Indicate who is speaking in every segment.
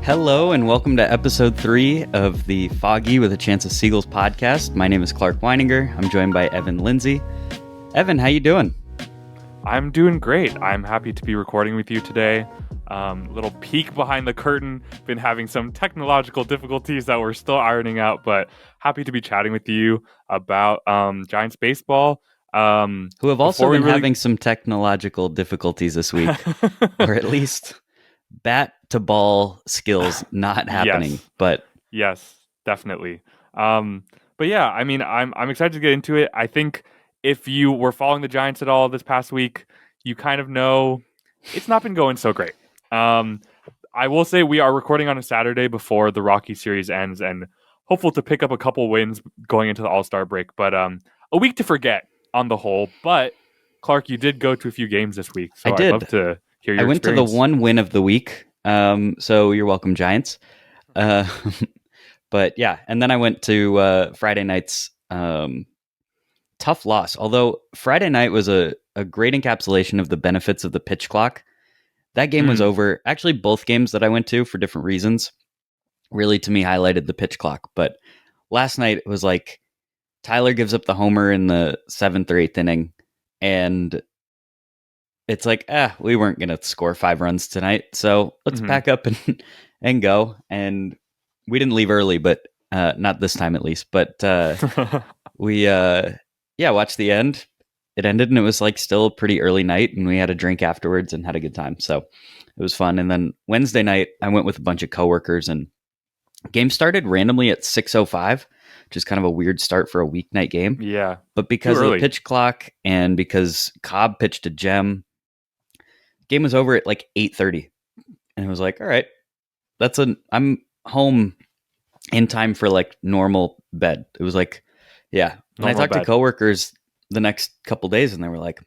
Speaker 1: Hello and welcome to episode 3 of the Foggy with a Chance of Seagulls podcast. My name is Clark Weininger. I'm joined by Evan Lindsay. Evan, how you doing?
Speaker 2: I'm doing great. I'm happy to be recording with you today. Little peek behind the curtain. Been having some technological difficulties that we're still ironing out, but happy to be chatting with you about Giants baseball.
Speaker 1: Who have also been having some technological difficulties this week, or at least bat to ball skills not happening.
Speaker 2: Yes, definitely. But yeah, I mean, I'm excited to get into it. I think if you were following the Giants at all this past week, you kind of know it's not been going so great. I will say we are recording on a Saturday before the Rocky series ends, and hopeful to pick up a couple wins going into the All-Star break. But a week to forget on the whole. But Clark, you did go to a few games this week, so I'd love to hear your
Speaker 1: I went
Speaker 2: experience.
Speaker 1: to the one win of the week, so you're welcome, Giants. But yeah, and then I went to Friday night's tough loss. Although Friday night was a great encapsulation of the benefits of the pitch clock. That game was over. Actually, both games that I went to for different reasons really, to me, highlighted the pitch clock. But last night it was like Tyler gives up the homer in the 7th or 8th inning, and it's like, we weren't going to score 5 runs tonight, so let's pack up and go. And we didn't leave early, but not this time at least. But we watched the end. It ended, and it was like still a pretty early night, and we had a drink afterwards and had a good time. So it was fun. And then Wednesday night, I went with a bunch of coworkers, and game started randomly at 6:05, which is kind of a weird start for a weeknight game.
Speaker 2: Yeah.
Speaker 1: But because of the pitch clock and because Cobb pitched a gem, game was over at like 8:30. And it was like, all right, I'm home in time for like normal bed. It was like, yeah. And I talked to coworkers the next couple days, and they were like,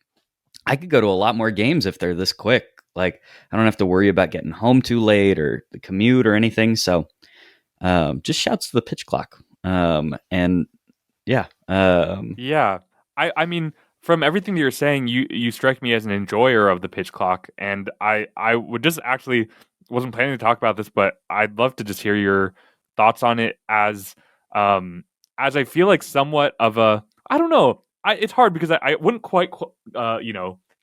Speaker 1: I could go to a lot more games if they're this quick. Like, I don't have to worry about getting home too late or the commute or anything. So just shouts to the pitch clock. And yeah.
Speaker 2: I mean, from everything that you're saying, you strike me as an enjoyer of the pitch clock. And I would just actually wasn't planning to talk about this, but I'd love to just hear your thoughts on it as I feel like somewhat of a, I don't know. It's hard because I wouldn't quite,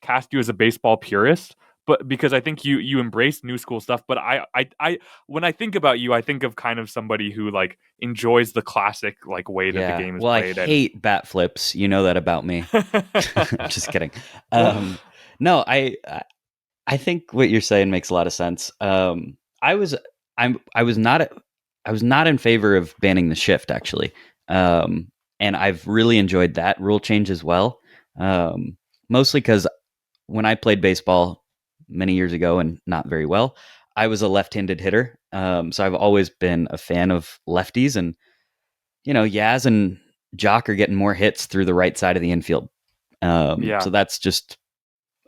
Speaker 2: cast you as a baseball purist, but because I think you embrace new school stuff. But I when I think about you, I think of kind of somebody who like enjoys the classic like way that the game is played.
Speaker 1: I hate bat flips. You know that about me. Just kidding. No, I think what you're saying makes a lot of sense. I was not in favor of banning the shift, actually. And I've really enjoyed that rule change as well. Mostly because when I played baseball many years ago and not very well, I was a left-handed hitter. So I've always been a fan of lefties, and Yaz and Jock are getting more hits through the right side of the infield. So that's just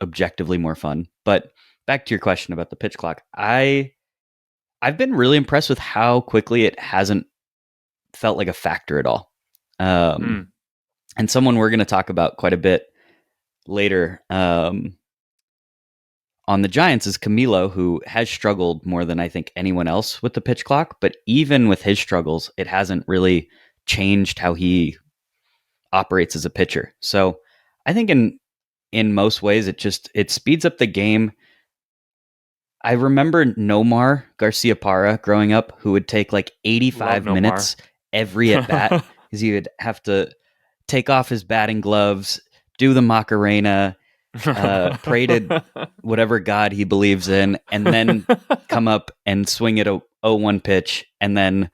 Speaker 1: objectively more fun. But back to your question about the pitch clock, I've been really impressed with how quickly it hasn't felt like a factor at all. And someone we're going to talk about quite a bit later on the Giants is Camilo, who has struggled more than I think anyone else with the pitch clock. But even with his struggles, it hasn't really changed how he operates as a pitcher. So I think in most ways, it speeds up the game. I remember Nomar Garciaparra growing up, who would take like 85 minutes every at bat because he would have to take off his batting gloves, do the Macarena, pray to whatever God he believes in, and then come up and swing at a 0-1 pitch, and then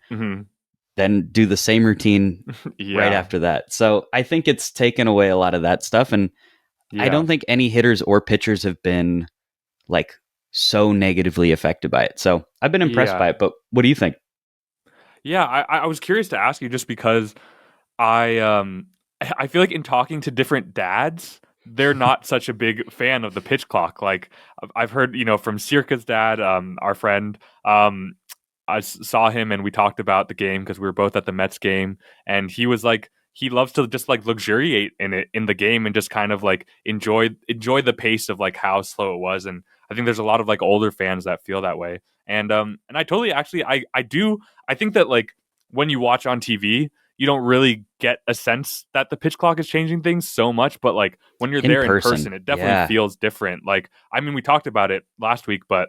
Speaker 1: do the same routine right after that. So I think it's taken away a lot of that stuff, and I don't think any hitters or pitchers have been like so negatively affected by it. So I've been impressed by it, but what do you think?
Speaker 2: Yeah, I was curious to ask you just because I feel like in talking to different dads, they're not such a big fan of the pitch clock. Like I've heard, from Circa's dad, our friend, I saw him and we talked about the game because we were both at the Mets game, and he was like, he loves to just like luxuriate in the game and just kind of like enjoy the pace of like how slow it was. And I think there's a lot of like older fans that feel that way. And I totally actually I do I think that like when you watch on TV, you don't really get a sense that the pitch clock is changing things so much, but like when you're
Speaker 1: In
Speaker 2: there in
Speaker 1: person.
Speaker 2: person, it definitely
Speaker 1: Yeah.
Speaker 2: feels different. Like I mean, we talked about it last week, but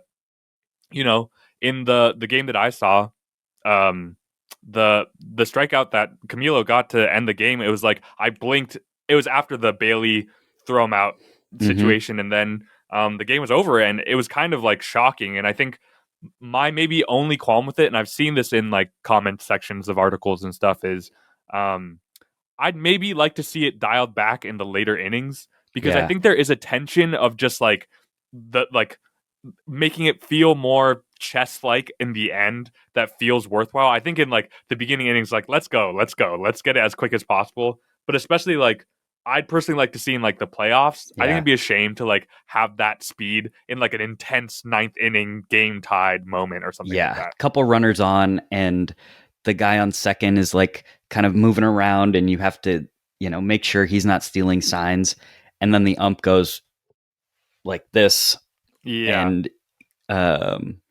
Speaker 2: you know, in the game that I saw, um, the strikeout that Camilo got to end the game, it was like I blinked. It was after the Bailey throw him out
Speaker 1: Hmm.
Speaker 2: situation, and then the game was over, and it was kind of like shocking. And I think my maybe only qualm with it, and I've seen this in like comment sections of articles and stuff, is um, I'd maybe like to see it dialed back in the later innings because I
Speaker 1: Yeah.
Speaker 2: think there is a tension of just like the like making it feel more chess like in the end that feels worthwhile. I think in like the beginning innings, like let's go, let's get it as quick as possible. But especially like I'd personally like to see in like the playoffs. I think
Speaker 1: Yeah.
Speaker 2: it'd be a shame to like have that speed in like an intense ninth inning game tied moment or something like
Speaker 1: Yeah.
Speaker 2: that.
Speaker 1: Couple runners on, and the guy on second is like kind of moving around, and you have to, make sure he's not stealing signs. And then the ump goes like this.
Speaker 2: Yeah.
Speaker 1: And um,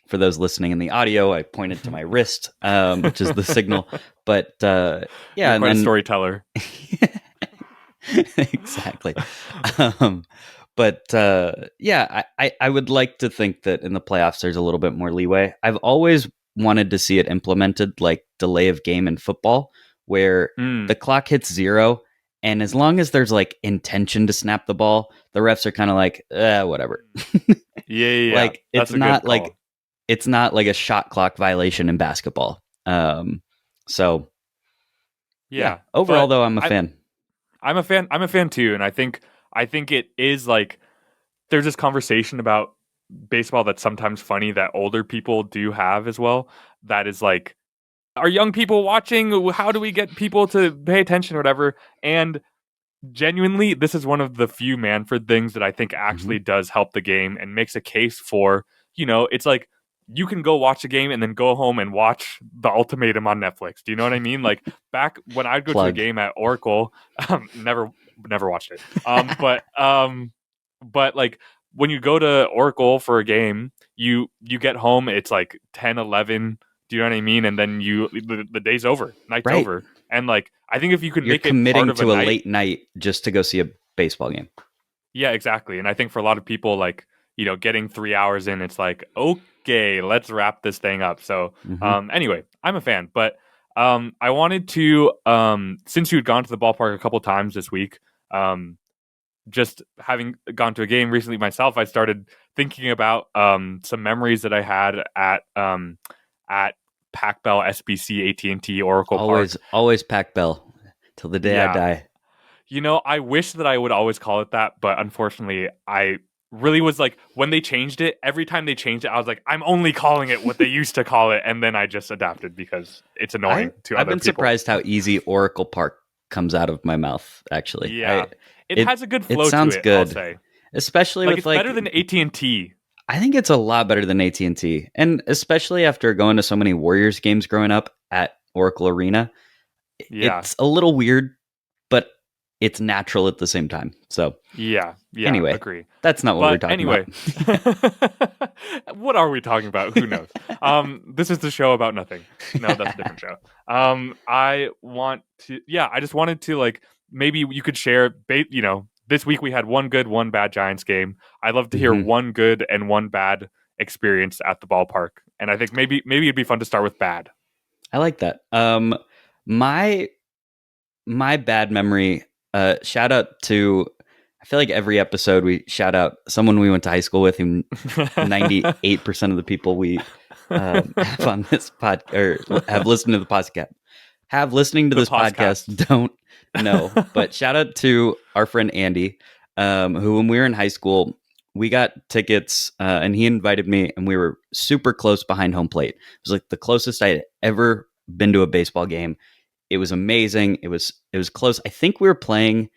Speaker 1: for those listening in the audio, I pointed to my wrist, which is the signal. But yeah,
Speaker 2: You're
Speaker 1: and
Speaker 2: quite a
Speaker 1: then
Speaker 2: storyteller.
Speaker 1: exactly. Um, but yeah, I would like to think that in the playoffs there's a little bit more leeway. I've always wanted to see it implemented like delay of game in football, where the
Speaker 2: Mm.
Speaker 1: clock hits zero, and as long as there's like intention to snap the ball, the refs are kind of like, whatever.
Speaker 2: Yeah, yeah, yeah.
Speaker 1: Like
Speaker 2: That's a good call.
Speaker 1: it's not like a shot clock violation in basketball. So yeah,
Speaker 2: Yeah,
Speaker 1: overall
Speaker 2: but
Speaker 1: though, I'm a
Speaker 2: I
Speaker 1: fan.
Speaker 2: I'm a fan. I'm a fan too, and I think it is like there's this conversation about baseball that's sometimes funny that older people do have as well. That is like, are young people watching? How do we get people to pay attention or whatever? And genuinely, this is one of the few Manfred things that I think
Speaker 1: Hmm.
Speaker 2: actually does help the game and makes a case for, it's like you can go watch a game and then go home and watch The Ultimatum on Netflix. Do you know what I mean? Like back when I'd go to a
Speaker 1: Plug.
Speaker 2: game at Oracle, never watched it. But like when you go to Oracle for a game, you get home, it's like 10, 11. Do you know what I mean? And then the day's over, night's
Speaker 1: Right.
Speaker 2: over. And like I think if you could
Speaker 1: You're
Speaker 2: make it part
Speaker 1: committing
Speaker 2: of a
Speaker 1: to a
Speaker 2: night.
Speaker 1: late night just to go see a baseball game.
Speaker 2: Yeah, exactly. And I think for a lot of people, like, getting 3 hours in, it's like, okay, let's wrap this thing up. So,
Speaker 1: Hmm.
Speaker 2: anyway, I'm a fan, but I wanted to, since you had gone to the ballpark a couple times this week, um, just having gone to a game recently myself, I started thinking about some memories that I had at Pac Bell, SBC, AT&T, Oracle
Speaker 1: Always,
Speaker 2: Park.
Speaker 1: always Pac Bell till the day I
Speaker 2: Yeah,
Speaker 1: die.
Speaker 2: I wish that I would always call it that, but unfortunately, I really was like, when they changed it, every time they changed it, I was like, I'm only calling it what they used to call it. And then I just adapted because it's
Speaker 1: I
Speaker 2: annoying to
Speaker 1: I've
Speaker 2: other
Speaker 1: been
Speaker 2: people.
Speaker 1: surprised how easy Oracle Park comes out of my mouth. Actually,
Speaker 2: Yeah. It
Speaker 1: it
Speaker 2: has a good
Speaker 1: it
Speaker 2: flow to
Speaker 1: sounds
Speaker 2: it, I'll
Speaker 1: good,
Speaker 2: say.
Speaker 1: especially
Speaker 2: Like,
Speaker 1: with
Speaker 2: it's better
Speaker 1: like
Speaker 2: than AT&T.
Speaker 1: I think it's a lot better than AT&T, and especially after going to so many Warriors games growing up at Oracle Arena,
Speaker 2: Yeah.
Speaker 1: it's a little weird, but it's natural at the same time. So
Speaker 2: Yeah. Yeah.
Speaker 1: anyway,
Speaker 2: Agree.
Speaker 1: that's not what we're
Speaker 2: But
Speaker 1: talking about.
Speaker 2: anyway, what are we talking about? Who knows? This is the show about nothing. No, that's a different show. I just wanted to like maybe you could share. This week we had one good, one bad Giants game. I'd love to hear
Speaker 1: Hmm.
Speaker 2: one good and one bad experience at the ballpark, and I think maybe it'd be fun to start with bad.
Speaker 1: I like that. My my bad memory. Shout out to. I feel like every episode we shout out someone we went to high school with, who 98% of the people we have on this pod or have listened to the podcast have listening to
Speaker 2: The
Speaker 1: this podcast
Speaker 2: podcast.
Speaker 1: don't know. But shout out to our friend Andy, who when we were in high school we got tickets, and he invited me, and we were super close behind home plate. It was like the closest I had ever been to a baseball game. It was amazing. It was close. I think we were playing.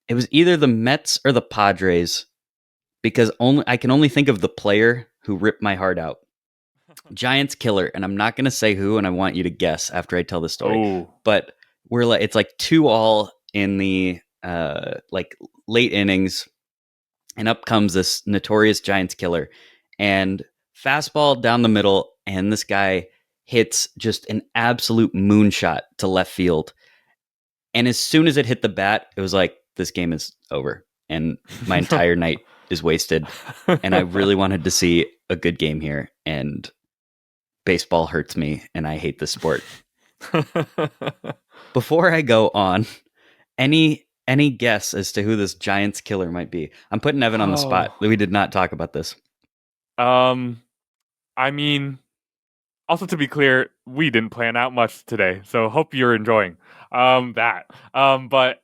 Speaker 1: It was either the Mets or the Padres, because only I can only think of the player who ripped my heart out. Giants killer, and I'm not going to say who, and I want you to guess after I tell the story.
Speaker 2: Oh,
Speaker 1: But we're it's like 2-2 in the like late innings, and up comes this notorious Giants killer, and fastball down the middle, and this guy hits just an absolute moonshot to left field. And as soon as it hit the bat, it was like, this game is over, and my entire night is wasted. And I really wanted to see a good game here, and baseball hurts me, and I hate this sport. Before I go on, any guess as to who this Giants killer might be? I'm putting Evan on the spot. We did not talk about this.
Speaker 2: I mean, also to be clear, we didn't plan out much today, so hope you're enjoying that. But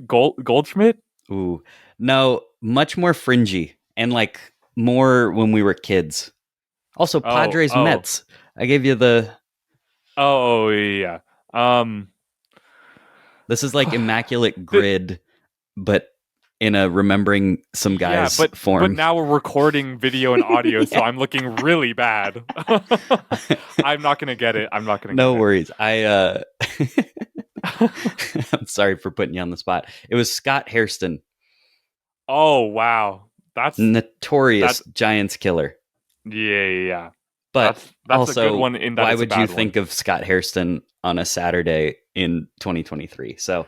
Speaker 2: Goldschmidt?
Speaker 1: Ooh, no, much more fringy and like more when we were kids. Also, Padres
Speaker 2: Oh,
Speaker 1: Mets. I gave you the.
Speaker 2: yeah. Um,
Speaker 1: This is like immaculate
Speaker 2: the,
Speaker 1: grid, but in a remembering some
Speaker 2: yeah,
Speaker 1: guys
Speaker 2: but
Speaker 1: form.
Speaker 2: now we're recording video and audio, so
Speaker 1: Yeah.
Speaker 2: I'm looking really bad. I'm not gonna get it. I'm not gonna
Speaker 1: No
Speaker 2: get
Speaker 1: worries. I
Speaker 2: it.
Speaker 1: I'm sorry for putting you on the spot. It was Scott Hairston,
Speaker 2: Oh wow,
Speaker 1: notorious
Speaker 2: that's
Speaker 1: Giants killer.
Speaker 2: yeah.
Speaker 1: But
Speaker 2: That's a good
Speaker 1: also,
Speaker 2: one in that
Speaker 1: why
Speaker 2: it's a
Speaker 1: would you
Speaker 2: bad one.
Speaker 1: think of Scott Hairston on a Saturday in 2023? So,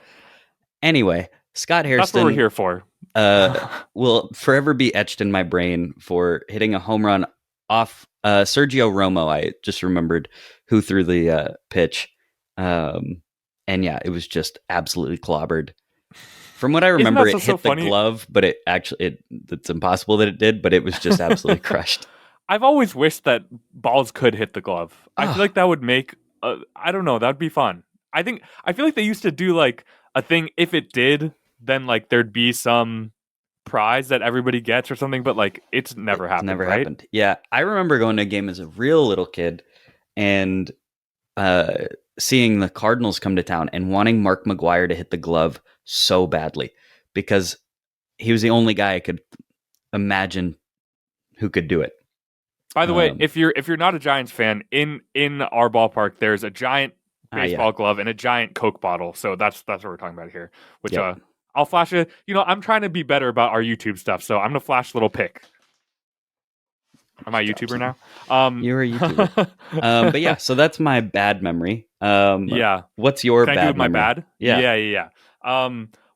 Speaker 1: anyway, Scott
Speaker 2: That's what we're
Speaker 1: Hairston
Speaker 2: here for.
Speaker 1: uh, will forever be etched in my brain for hitting a home run off Sergio Romo. I just remembered who threw the pitch. Um, and yeah, it was just absolutely clobbered. From what I
Speaker 2: Isn't
Speaker 1: remember,
Speaker 2: that
Speaker 1: it
Speaker 2: so
Speaker 1: hit the
Speaker 2: funny?
Speaker 1: glove, but it's impossible that it did, but it was just absolutely crushed.
Speaker 2: I've always wished that balls could hit the glove. I feel
Speaker 1: Oh,
Speaker 2: like that would make I don't know, that'd be fun. I feel like they used to do like a thing if it did, then like there'd be some prize that everybody gets or something, but like it's never
Speaker 1: it's
Speaker 2: happened,
Speaker 1: never
Speaker 2: right?
Speaker 1: happened. Yeah, I remember going to a game as a real little kid and uh, seeing the Cardinals come to town and wanting Mark McGuire to hit the glove so badly because he was the only guy I could imagine who could do it.
Speaker 2: By the way,
Speaker 1: Um,
Speaker 2: if you're not a Giants fan, in our ballpark there's a giant
Speaker 1: yeah,
Speaker 2: baseball glove and a giant Coke bottle. So that's what we're talking about here. Which
Speaker 1: yep.
Speaker 2: I'll flash it. You know, I'm trying to be better about our YouTube stuff, so I'm gonna flash a little pic. Am I a
Speaker 1: Just drop
Speaker 2: YouTuber
Speaker 1: some.
Speaker 2: now? Um,
Speaker 1: You're a YouTuber. But yeah, so that's my bad memory.
Speaker 2: yeah.
Speaker 1: What's your
Speaker 2: Can I do
Speaker 1: bad
Speaker 2: with my
Speaker 1: memory?
Speaker 2: bad?
Speaker 1: Yeah.
Speaker 2: Yeah.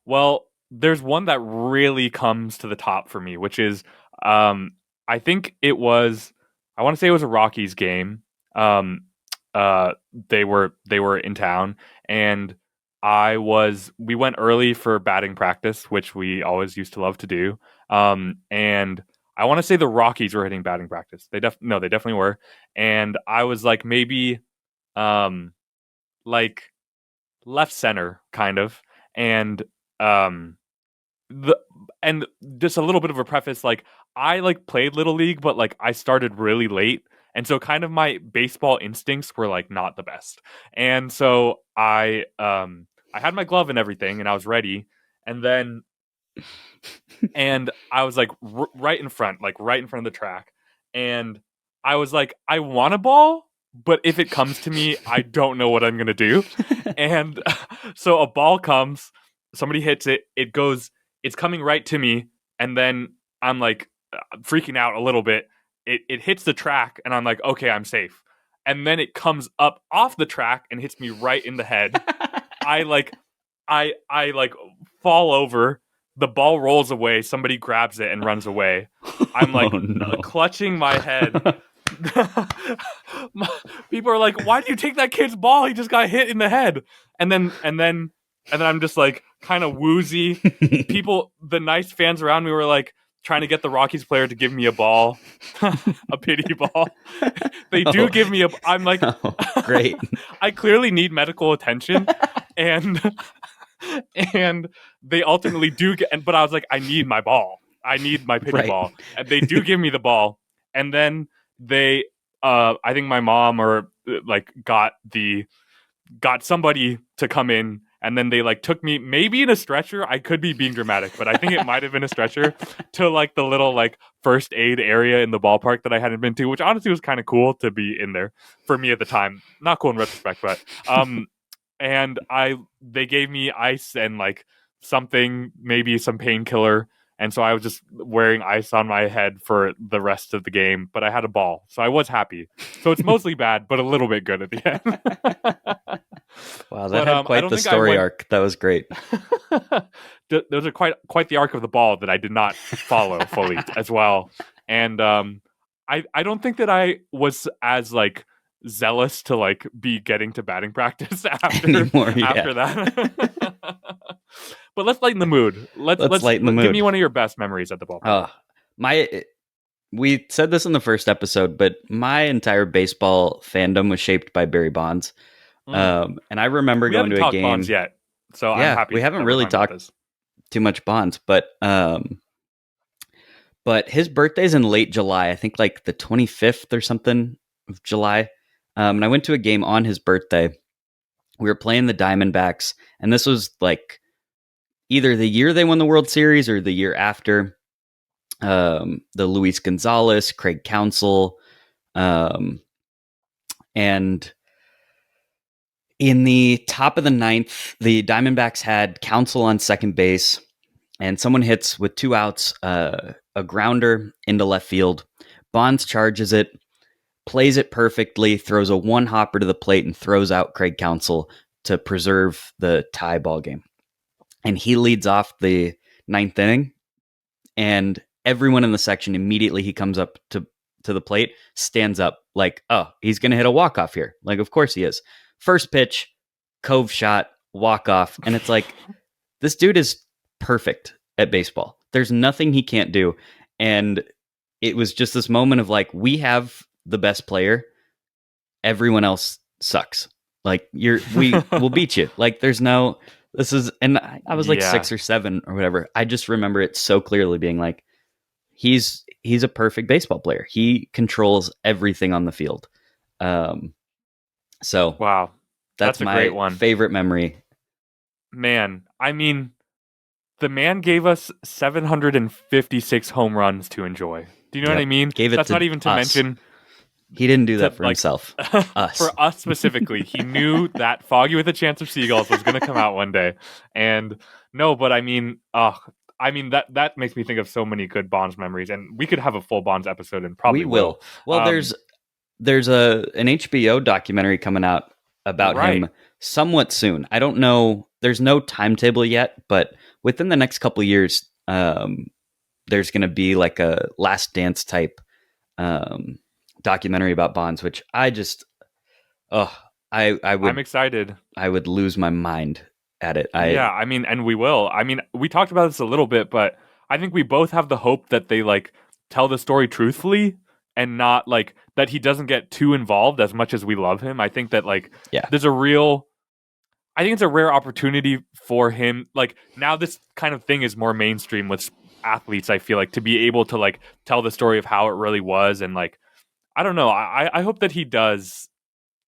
Speaker 2: Well, there's one that really comes to the top for me, which is, um, I think it was, I want to say it was a Rockies game. Um, they were in town, and we went early for batting practice, which we always used to love to do. And I want to say the Rockies were hitting batting practice. No, they definitely were. And I was like maybe, um, like left center kind of, and um the and just a little bit of a preface, like I like played little league, but like I started really late, and so kind of my baseball instincts were like not the best. And so I had my glove and everything and I was ready, and then and I was like right in front, like right in front of the track, and I was like, I want a ball, but if it comes to me, I don't know what I'm gonna do. And so a ball comes, somebody hits it, it's coming right to me, and then I'm like freaking out a little bit. It hits the track, and I'm like, okay, I'm safe. And then it comes up off the track and hits me right in the head. I like I like fall over. The ball rolls away. Somebody grabs it and runs away. I'm
Speaker 1: Oh
Speaker 2: like
Speaker 1: no.
Speaker 2: clutching my head. People are like, "Why do you take that kid's ball? He just got hit in the head." And then I'm just like kind of woozy. People, the nice fans around me were like trying to get the Rockies player to give me a ball, a pity ball. They do
Speaker 1: Oh,
Speaker 2: give me a. I'm like,
Speaker 1: oh, great.
Speaker 2: I clearly need medical attention, and and they ultimately do get. But I was like, I need my ball. I need my pity
Speaker 1: Right.
Speaker 2: ball, and they do give me the ball, and then they, I think my mom or like got somebody to come in, and then they like took me maybe in a stretcher. I could be being dramatic, but I think it might have been a stretcher to like the little like first aid area in the ballpark that I hadn't been to, which honestly was kind of cool to be in there for me at the time. Not cool in retrospect, but and I they gave me ice and like something, maybe some painkiller, and so I was just wearing ice on my head for the rest of the game. But I had a ball, so I was happy. So it's mostly bad, but a little bit good at the end.
Speaker 1: Wow, that
Speaker 2: But
Speaker 1: had
Speaker 2: I
Speaker 1: quite
Speaker 2: don't
Speaker 1: the
Speaker 2: think I
Speaker 1: story
Speaker 2: went.
Speaker 1: arc. That was great.
Speaker 2: Those are quite the arc of the ball that I did not follow fully as well. And I don't think that I was as like zealous to like be getting to batting practice
Speaker 1: Anymore, yeah.
Speaker 2: after that. But let's lighten the mood.
Speaker 1: Let's lighten the
Speaker 2: Give me
Speaker 1: mood.
Speaker 2: one of your best memories at the ballpark.
Speaker 1: My we said this in the first episode, but my entire baseball fandom was shaped by Barry Bonds.
Speaker 2: Mm.
Speaker 1: And I remember
Speaker 2: We
Speaker 1: going
Speaker 2: haven't
Speaker 1: to a
Speaker 2: talked Bonds
Speaker 1: game.
Speaker 2: yet, so I'm
Speaker 1: Yeah, we
Speaker 2: happy
Speaker 1: haven't
Speaker 2: that we're
Speaker 1: really
Speaker 2: talking about
Speaker 1: talked
Speaker 2: this.
Speaker 1: too much Bonds, but his birthday's in late July. I think like the 25th or something of July. And I went to a game on his birthday. We were playing the Diamondbacks, and this was like either the year they won the World Series or the year after. The Luis Gonzalez, Craig Counsell, um, and in the top of the ninth, the Diamondbacks had Counsell on second base, and someone hits with 2 outs, a grounder into left field. Bonds charges it, plays it perfectly, throws a one hopper to the plate, and throws out Craig Counsell to preserve the tie ball game. And he leads off the ninth inning, and everyone in the section immediately he comes up to the plate, stands up like, oh, he's going to hit a walk off here. Like, of course he is. First pitch, cove shot, walk off, and it's like this dude is perfect at baseball. There's nothing he can't do, and it was just this moment of like, we have the best player, everyone else sucks. Like we will beat you. Like there's no this is and I was like
Speaker 2: Yeah.
Speaker 1: 6 or 7 or whatever. I just remember it so clearly being like he's a perfect baseball player. He controls everything on the field. Um so
Speaker 2: Wow.
Speaker 1: that's
Speaker 2: That's a great
Speaker 1: my
Speaker 2: one.
Speaker 1: favorite memory.
Speaker 2: Man, I mean, the man gave us 756 home runs to enjoy. Do you know what I
Speaker 1: Yep.
Speaker 2: mean?
Speaker 1: Gave it
Speaker 2: That's not
Speaker 1: to
Speaker 2: even to
Speaker 1: us.
Speaker 2: mention
Speaker 1: He didn't do
Speaker 2: to
Speaker 1: that for
Speaker 2: like
Speaker 1: himself. Us.
Speaker 2: for us specifically. He knew that Foggy with a Chance of Seagulls was going to come out one day. And no, but I mean that makes me think of so many good Bonds memories, and we could have a full Bonds episode, and
Speaker 1: We
Speaker 2: probably will.
Speaker 1: will. Well, there's an HBO documentary coming out about
Speaker 2: Right.
Speaker 1: him somewhat soon. I don't know. There's no timetable yet, but within the next couple of years, there's going to be like a Last Dance type um, documentary about Bonds, which I just, oh, I
Speaker 2: I'm
Speaker 1: would
Speaker 2: excited.
Speaker 1: lose my mind at it.
Speaker 2: Yeah, I mean, and we will. I mean, we talked about this a little bit, but I think we both have the hope that they like tell the story truthfully and not like that he doesn't get too involved as much as we love him. I think that like
Speaker 1: Yeah.
Speaker 2: there's a real I think it's a rare opportunity for him. Like now this kind of thing is more mainstream with athletes, I feel like, to be able to like tell the story of how it really was. And like I don't know. I hope that he does.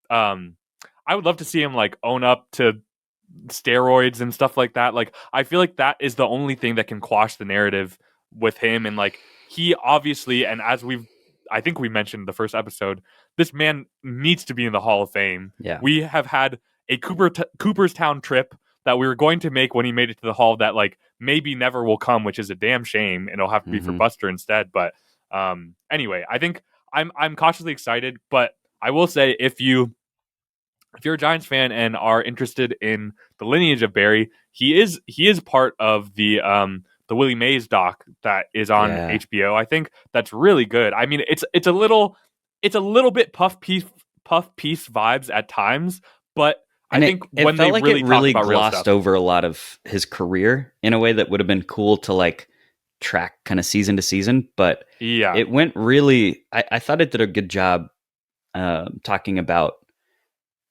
Speaker 2: Um I would love to see him like own up to steroids and stuff like that. Like I feel like that is the only thing that can quash the narrative with him. And like he obviously, and as I think we mentioned the first episode, this man needs to be in the Hall of Fame.
Speaker 1: Yeah.
Speaker 2: We have had a Cooperstown trip that we were going to make when he made it to the Hall that like maybe never will come, which is a damn shame, and it'll have to be for
Speaker 1: Mm-hmm.
Speaker 2: Buster instead. But anyway, I think I'm cautiously excited, but I will say if you're a Giants fan and are interested in the lineage of Barry, he is part of the Willie Mays doc that is on
Speaker 1: Yeah.
Speaker 2: HBO. I think that's really good. I mean, it's a little bit puff piece vibes at times, but I
Speaker 1: And
Speaker 2: think
Speaker 1: it
Speaker 2: when they
Speaker 1: felt like it
Speaker 2: really talk
Speaker 1: really
Speaker 2: about real
Speaker 1: glossed
Speaker 2: stuff,
Speaker 1: over a lot of his career in a way that would have been cool to like track kind of season to season. But
Speaker 2: yeah,
Speaker 1: it went really, I thought it did a good job talking about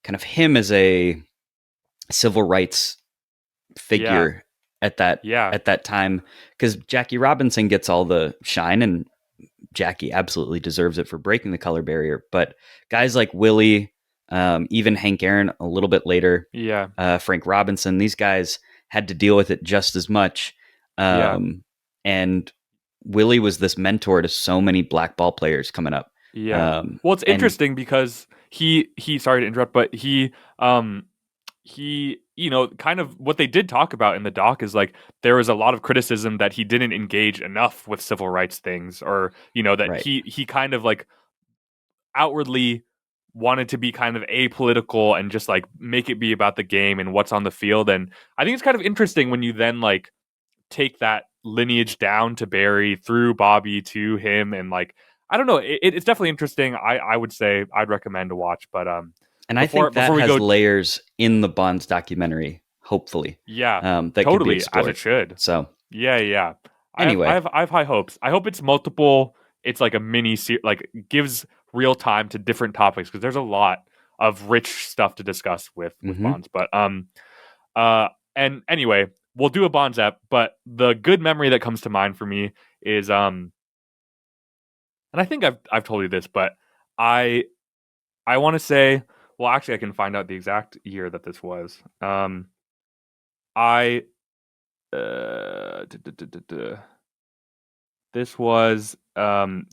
Speaker 1: kind of him as a civil rights
Speaker 2: yeah,
Speaker 1: figure at that
Speaker 2: yeah,
Speaker 1: time, because Jackie Robinson gets all the shine, and Jackie absolutely deserves it for breaking the color barrier. But guys like Willie, even Hank Aaron a little bit later,
Speaker 2: yeah,
Speaker 1: Frank Robinson, these guys had to deal with it just as much.
Speaker 2: yeah.
Speaker 1: And Willie was this mentor to so many black ball players coming up.
Speaker 2: Yeah. Well, it's
Speaker 1: And
Speaker 2: interesting because he sorry to interrupt, but he he, kind of what they did talk about in the doc is like there was a lot of criticism that he didn't engage enough with civil rights things, or that
Speaker 1: Right.
Speaker 2: he kind of like outwardly wanted to be kind of apolitical and just like make it be about the game and what's on the field. And I think it's kind of interesting when you then like take that lineage down to Barry through Bobby to him, and like I don't know, it's definitely interesting. I would say I'd recommend to watch, but
Speaker 1: And I
Speaker 2: before
Speaker 1: think that
Speaker 2: we
Speaker 1: has
Speaker 2: go,
Speaker 1: layers in the Bonds documentary, hopefully,
Speaker 2: yeah,
Speaker 1: that could be
Speaker 2: totally, as it
Speaker 1: explored.
Speaker 2: should.
Speaker 1: So
Speaker 2: Yeah, yeah.
Speaker 1: anyway,
Speaker 2: I have high hopes. I hope it's multiple. It's like a like gives real time to different topics, because there's a lot of rich stuff to discuss with
Speaker 1: hmm
Speaker 2: Bonds. But uh and anyway, we'll do a Bonds app. But the good memory that comes to mind for me is and I think I've told you this, but I I want to say, well, actually, I can find out the exact year that this was. I This was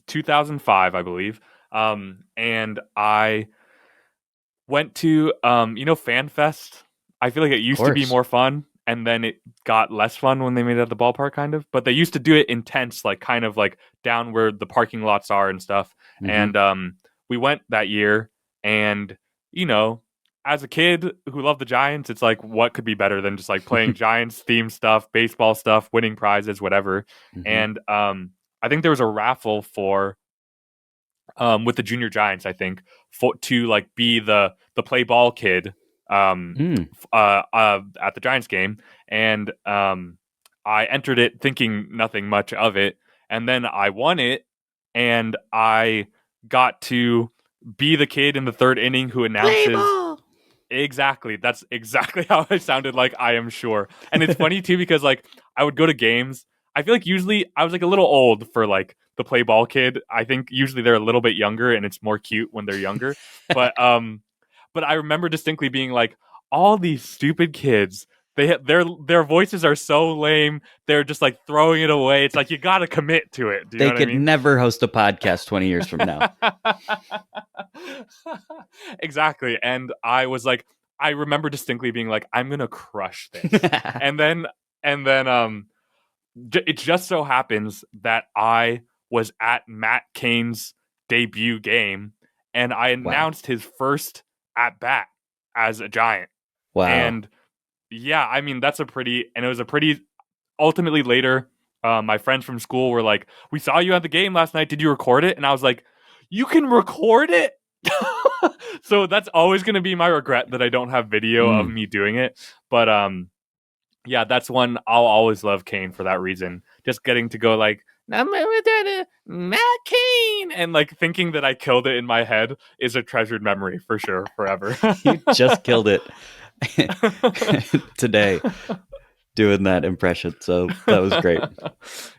Speaker 2: 2005, I believe. And I went to FanFest. I feel like it
Speaker 1: of
Speaker 2: used to be
Speaker 1: course.
Speaker 2: more fun, and then it got less fun when they made it at the ballpark, kind of. But they used to do it intense, like kind of like down where the parking lots are and stuff.
Speaker 1: hmm
Speaker 2: And we went that year, and you know, as a kid who loved the Giants, it's like what could be better than just like playing Giants themed stuff, baseball stuff, winning prizes, whatever.
Speaker 1: hmm
Speaker 2: And I think there was a raffle for with the junior Giants, I think, for to like be the play ball kid um
Speaker 1: Mm.
Speaker 2: at the Giants game. And I entered it thinking nothing much of it, and then I won it, and I got to be the kid in the third inning who
Speaker 1: Play
Speaker 2: announces.
Speaker 1: ball.
Speaker 2: Exactly. That's exactly how I sounded like, I am sure. And it's funny too, because like I would go to games. I feel like usually I was like a little old for like the play ball kid. I think usually they're a little bit younger and it's more cute when they're younger. But I remember distinctly being like, all these stupid kids, their voices are so lame. They're just like throwing it away. It's like you got to commit to it. Do you know
Speaker 1: They
Speaker 2: what I
Speaker 1: could
Speaker 2: mean?
Speaker 1: never host a podcast 20 years from now.
Speaker 2: Exactly. And I was like, I remember distinctly being like, I'm gonna crush this. And then it just so happens that I was at Matt Cain's debut game, and I
Speaker 1: Wow.
Speaker 2: announced his first at bat as a Giant.
Speaker 1: Wow.
Speaker 2: And yeah, I mean and it was a pretty ultimately later, my friends from school were like, "We saw you at the game last night. Did you record it?" And I was like, "You can record it." So that's always going to be my regret, that I don't have video of
Speaker 1: Mm.
Speaker 2: me doing it. But yeah, that's one I'll always love Kane for that reason. Just getting to go like, Matt Kane, and like thinking that I killed it in my head is a treasured memory for sure, forever.
Speaker 1: You just killed it today doing that impression. So that was great.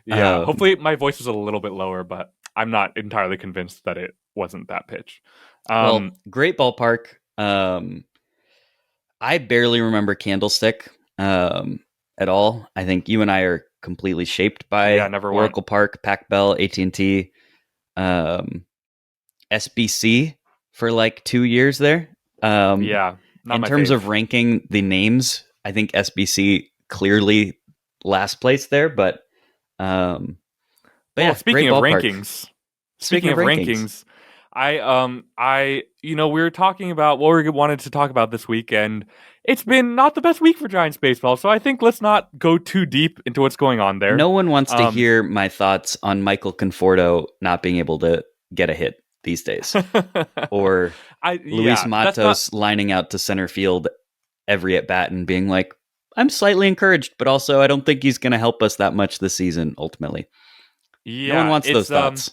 Speaker 2: Yeah,
Speaker 1: Um,
Speaker 2: hopefully my voice was a little bit lower, but I'm not entirely convinced that it wasn't that pitch.
Speaker 1: well,
Speaker 2: Um,
Speaker 1: great ballpark. I barely remember Candlestick at all. I think you and I are completely shaped
Speaker 2: yeah,
Speaker 1: by
Speaker 2: never went.
Speaker 1: Oracle Park, Pac Bell, AT&T, um, SBC for like 2 years there. Um,
Speaker 2: Yeah, not
Speaker 1: in
Speaker 2: my
Speaker 1: terms
Speaker 2: fave.
Speaker 1: of ranking the names, I think SBC clearly last place there, um, but
Speaker 2: Well,
Speaker 1: yeah, great ballpark. Speaking
Speaker 2: speaking
Speaker 1: of
Speaker 2: of
Speaker 1: rankings,
Speaker 2: rankings, we were talking about what we wanted to talk about this weekend. It's been not the best week for Giants baseball, so I think let's not go too deep into what's going on there.
Speaker 1: no one wants to
Speaker 2: Um,
Speaker 1: hear my thoughts on Michael Conforto not being able to get a hit these days, or Luis
Speaker 2: that's not.
Speaker 1: Matos lining out to center field every at bat and being like, I'm slightly encouraged, but also I don't think he's going to help us that much this season ultimately. No one
Speaker 2: Yeah,
Speaker 1: wants those
Speaker 2: it's
Speaker 1: thoughts.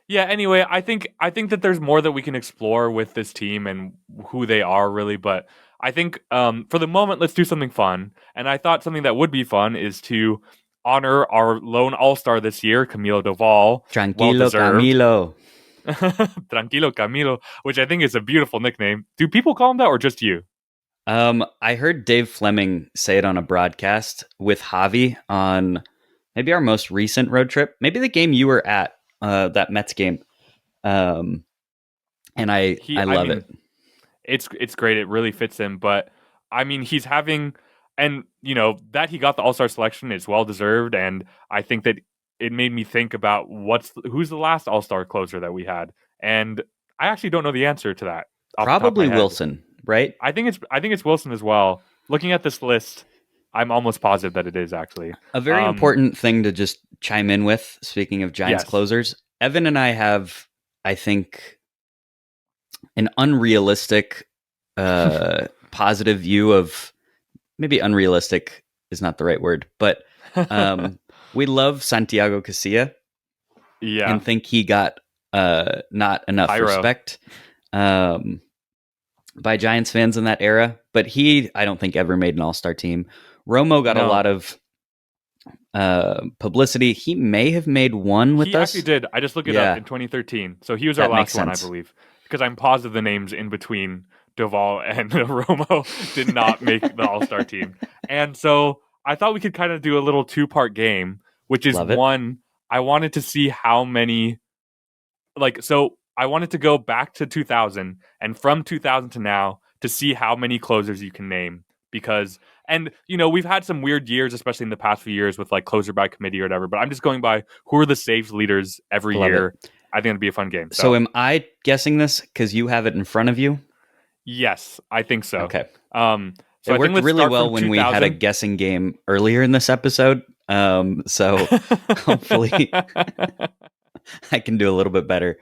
Speaker 2: yeah, anyway, I think that there's more that we can explore with this team and who they are really, but I think for the moment let's do something fun. And I thought something that would be fun is to honor our lone all-star this year, Camilo Doval, well
Speaker 1: Tranquilo,
Speaker 2: deserved.
Speaker 1: Camilo.
Speaker 2: Tranquilo Camilo, which I think is a beautiful nickname. Do people call him that, or just you?
Speaker 1: I heard Dave Fleming say it on a broadcast with Javi on maybe our most recent road trip, maybe the game you were at, that Mets game. And I
Speaker 2: I
Speaker 1: love it.
Speaker 2: mean, it's great. It really fits him. But I mean, he's having, and that he got the All Star selection is well deserved, and I think that it made me think about who's the last All Star closer that we had, and I actually don't know the answer to that off the top of my
Speaker 1: Probably
Speaker 2: head.
Speaker 1: Wilson, right?
Speaker 2: I think it's Wilson as well. Looking at this list, I'm almost positive that it is actually.
Speaker 1: A very important thing to just chime in with, speaking of Giants
Speaker 2: Yes.
Speaker 1: closers, Evan and I have, I think, an unrealistic positive view of, maybe unrealistic is not the right word, but we love Santiago Casilla
Speaker 2: Yeah.
Speaker 1: and think he got not enough
Speaker 2: Pyro.
Speaker 1: respect by Giants fans in that era, but he, I don't think, ever made an all-star team. Romo got a
Speaker 2: No.
Speaker 1: lot of publicity. He may have made one with
Speaker 2: He
Speaker 1: us.
Speaker 2: actually did. I just looked it up in 2013. So he was our
Speaker 1: That makes
Speaker 2: last one, I
Speaker 1: sense.
Speaker 2: believe. Because I'm positive the names in between Duvall and Romo did not make the All-Star team. And so I thought we could kind of do a little two-part game, which is
Speaker 1: Love it.
Speaker 2: one, I wanted to see how many, so I wanted to go back to 2000 and from 2000 to now to see how many closers you can name. Because, and we've had some weird years, especially in the past few years with like closer by committee or whatever, but I'm just going by who are the saves leaders every
Speaker 1: Love
Speaker 2: year.
Speaker 1: it.
Speaker 2: I think it'd be a fun game.
Speaker 1: So am I guessing this because you have it in front of you?
Speaker 2: Yes, I think so.
Speaker 1: Okay.
Speaker 2: So
Speaker 1: it
Speaker 2: I
Speaker 1: worked
Speaker 2: think
Speaker 1: really well when we had a guessing game earlier in this episode. So hopefully I can do a little bit better.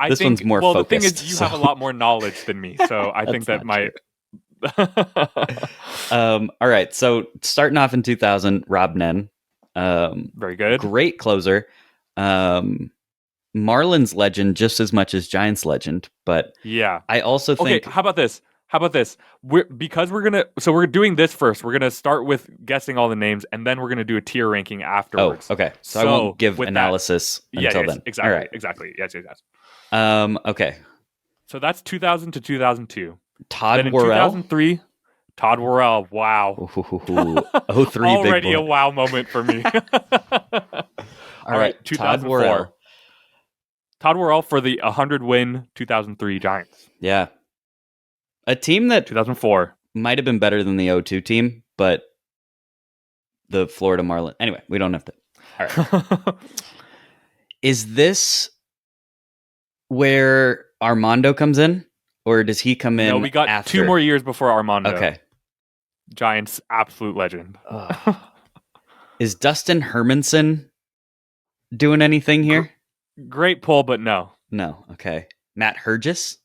Speaker 1: This one's more focused.
Speaker 2: The thing is, you have a lot more knowledge than me, so I think that might.
Speaker 1: All right, so starting off in 2000, Rob Nen.
Speaker 2: Very good.
Speaker 1: Great closer. Marlins legend just as much as Giants legend, but
Speaker 2: yeah,
Speaker 1: I also think.
Speaker 2: Okay, how about this? We're doing this first. We're gonna start with guessing all the names, and then we're gonna do a tier ranking afterwards.
Speaker 1: Oh, okay. So I won't give analysis until then.
Speaker 2: Exactly.
Speaker 1: All right.
Speaker 2: Exactly. Yes.
Speaker 1: Okay.
Speaker 2: So that's 2000 to 2002.
Speaker 1: Todd
Speaker 2: then in
Speaker 1: Worrell.
Speaker 2: 2003, Todd Worrell. Wow.
Speaker 1: 03
Speaker 2: already
Speaker 1: big boy.
Speaker 2: A wow moment for me.
Speaker 1: All right.
Speaker 2: 2004. Todd Worrell for the 100-win 2003 Giants.
Speaker 1: Yeah. A team that
Speaker 2: 2004
Speaker 1: might have been better than the 02 team, but the Florida Marlins. Anyway, we don't have to. All right. Is this where Armando comes in? Or does he come in?
Speaker 2: No, we got
Speaker 1: after?
Speaker 2: 2 more years before Armando.
Speaker 1: Okay.
Speaker 2: Giants absolute legend.
Speaker 1: Is Dustin Hermanson doing anything here?
Speaker 2: Great pull, but no.
Speaker 1: No. Okay. Matt Hergis?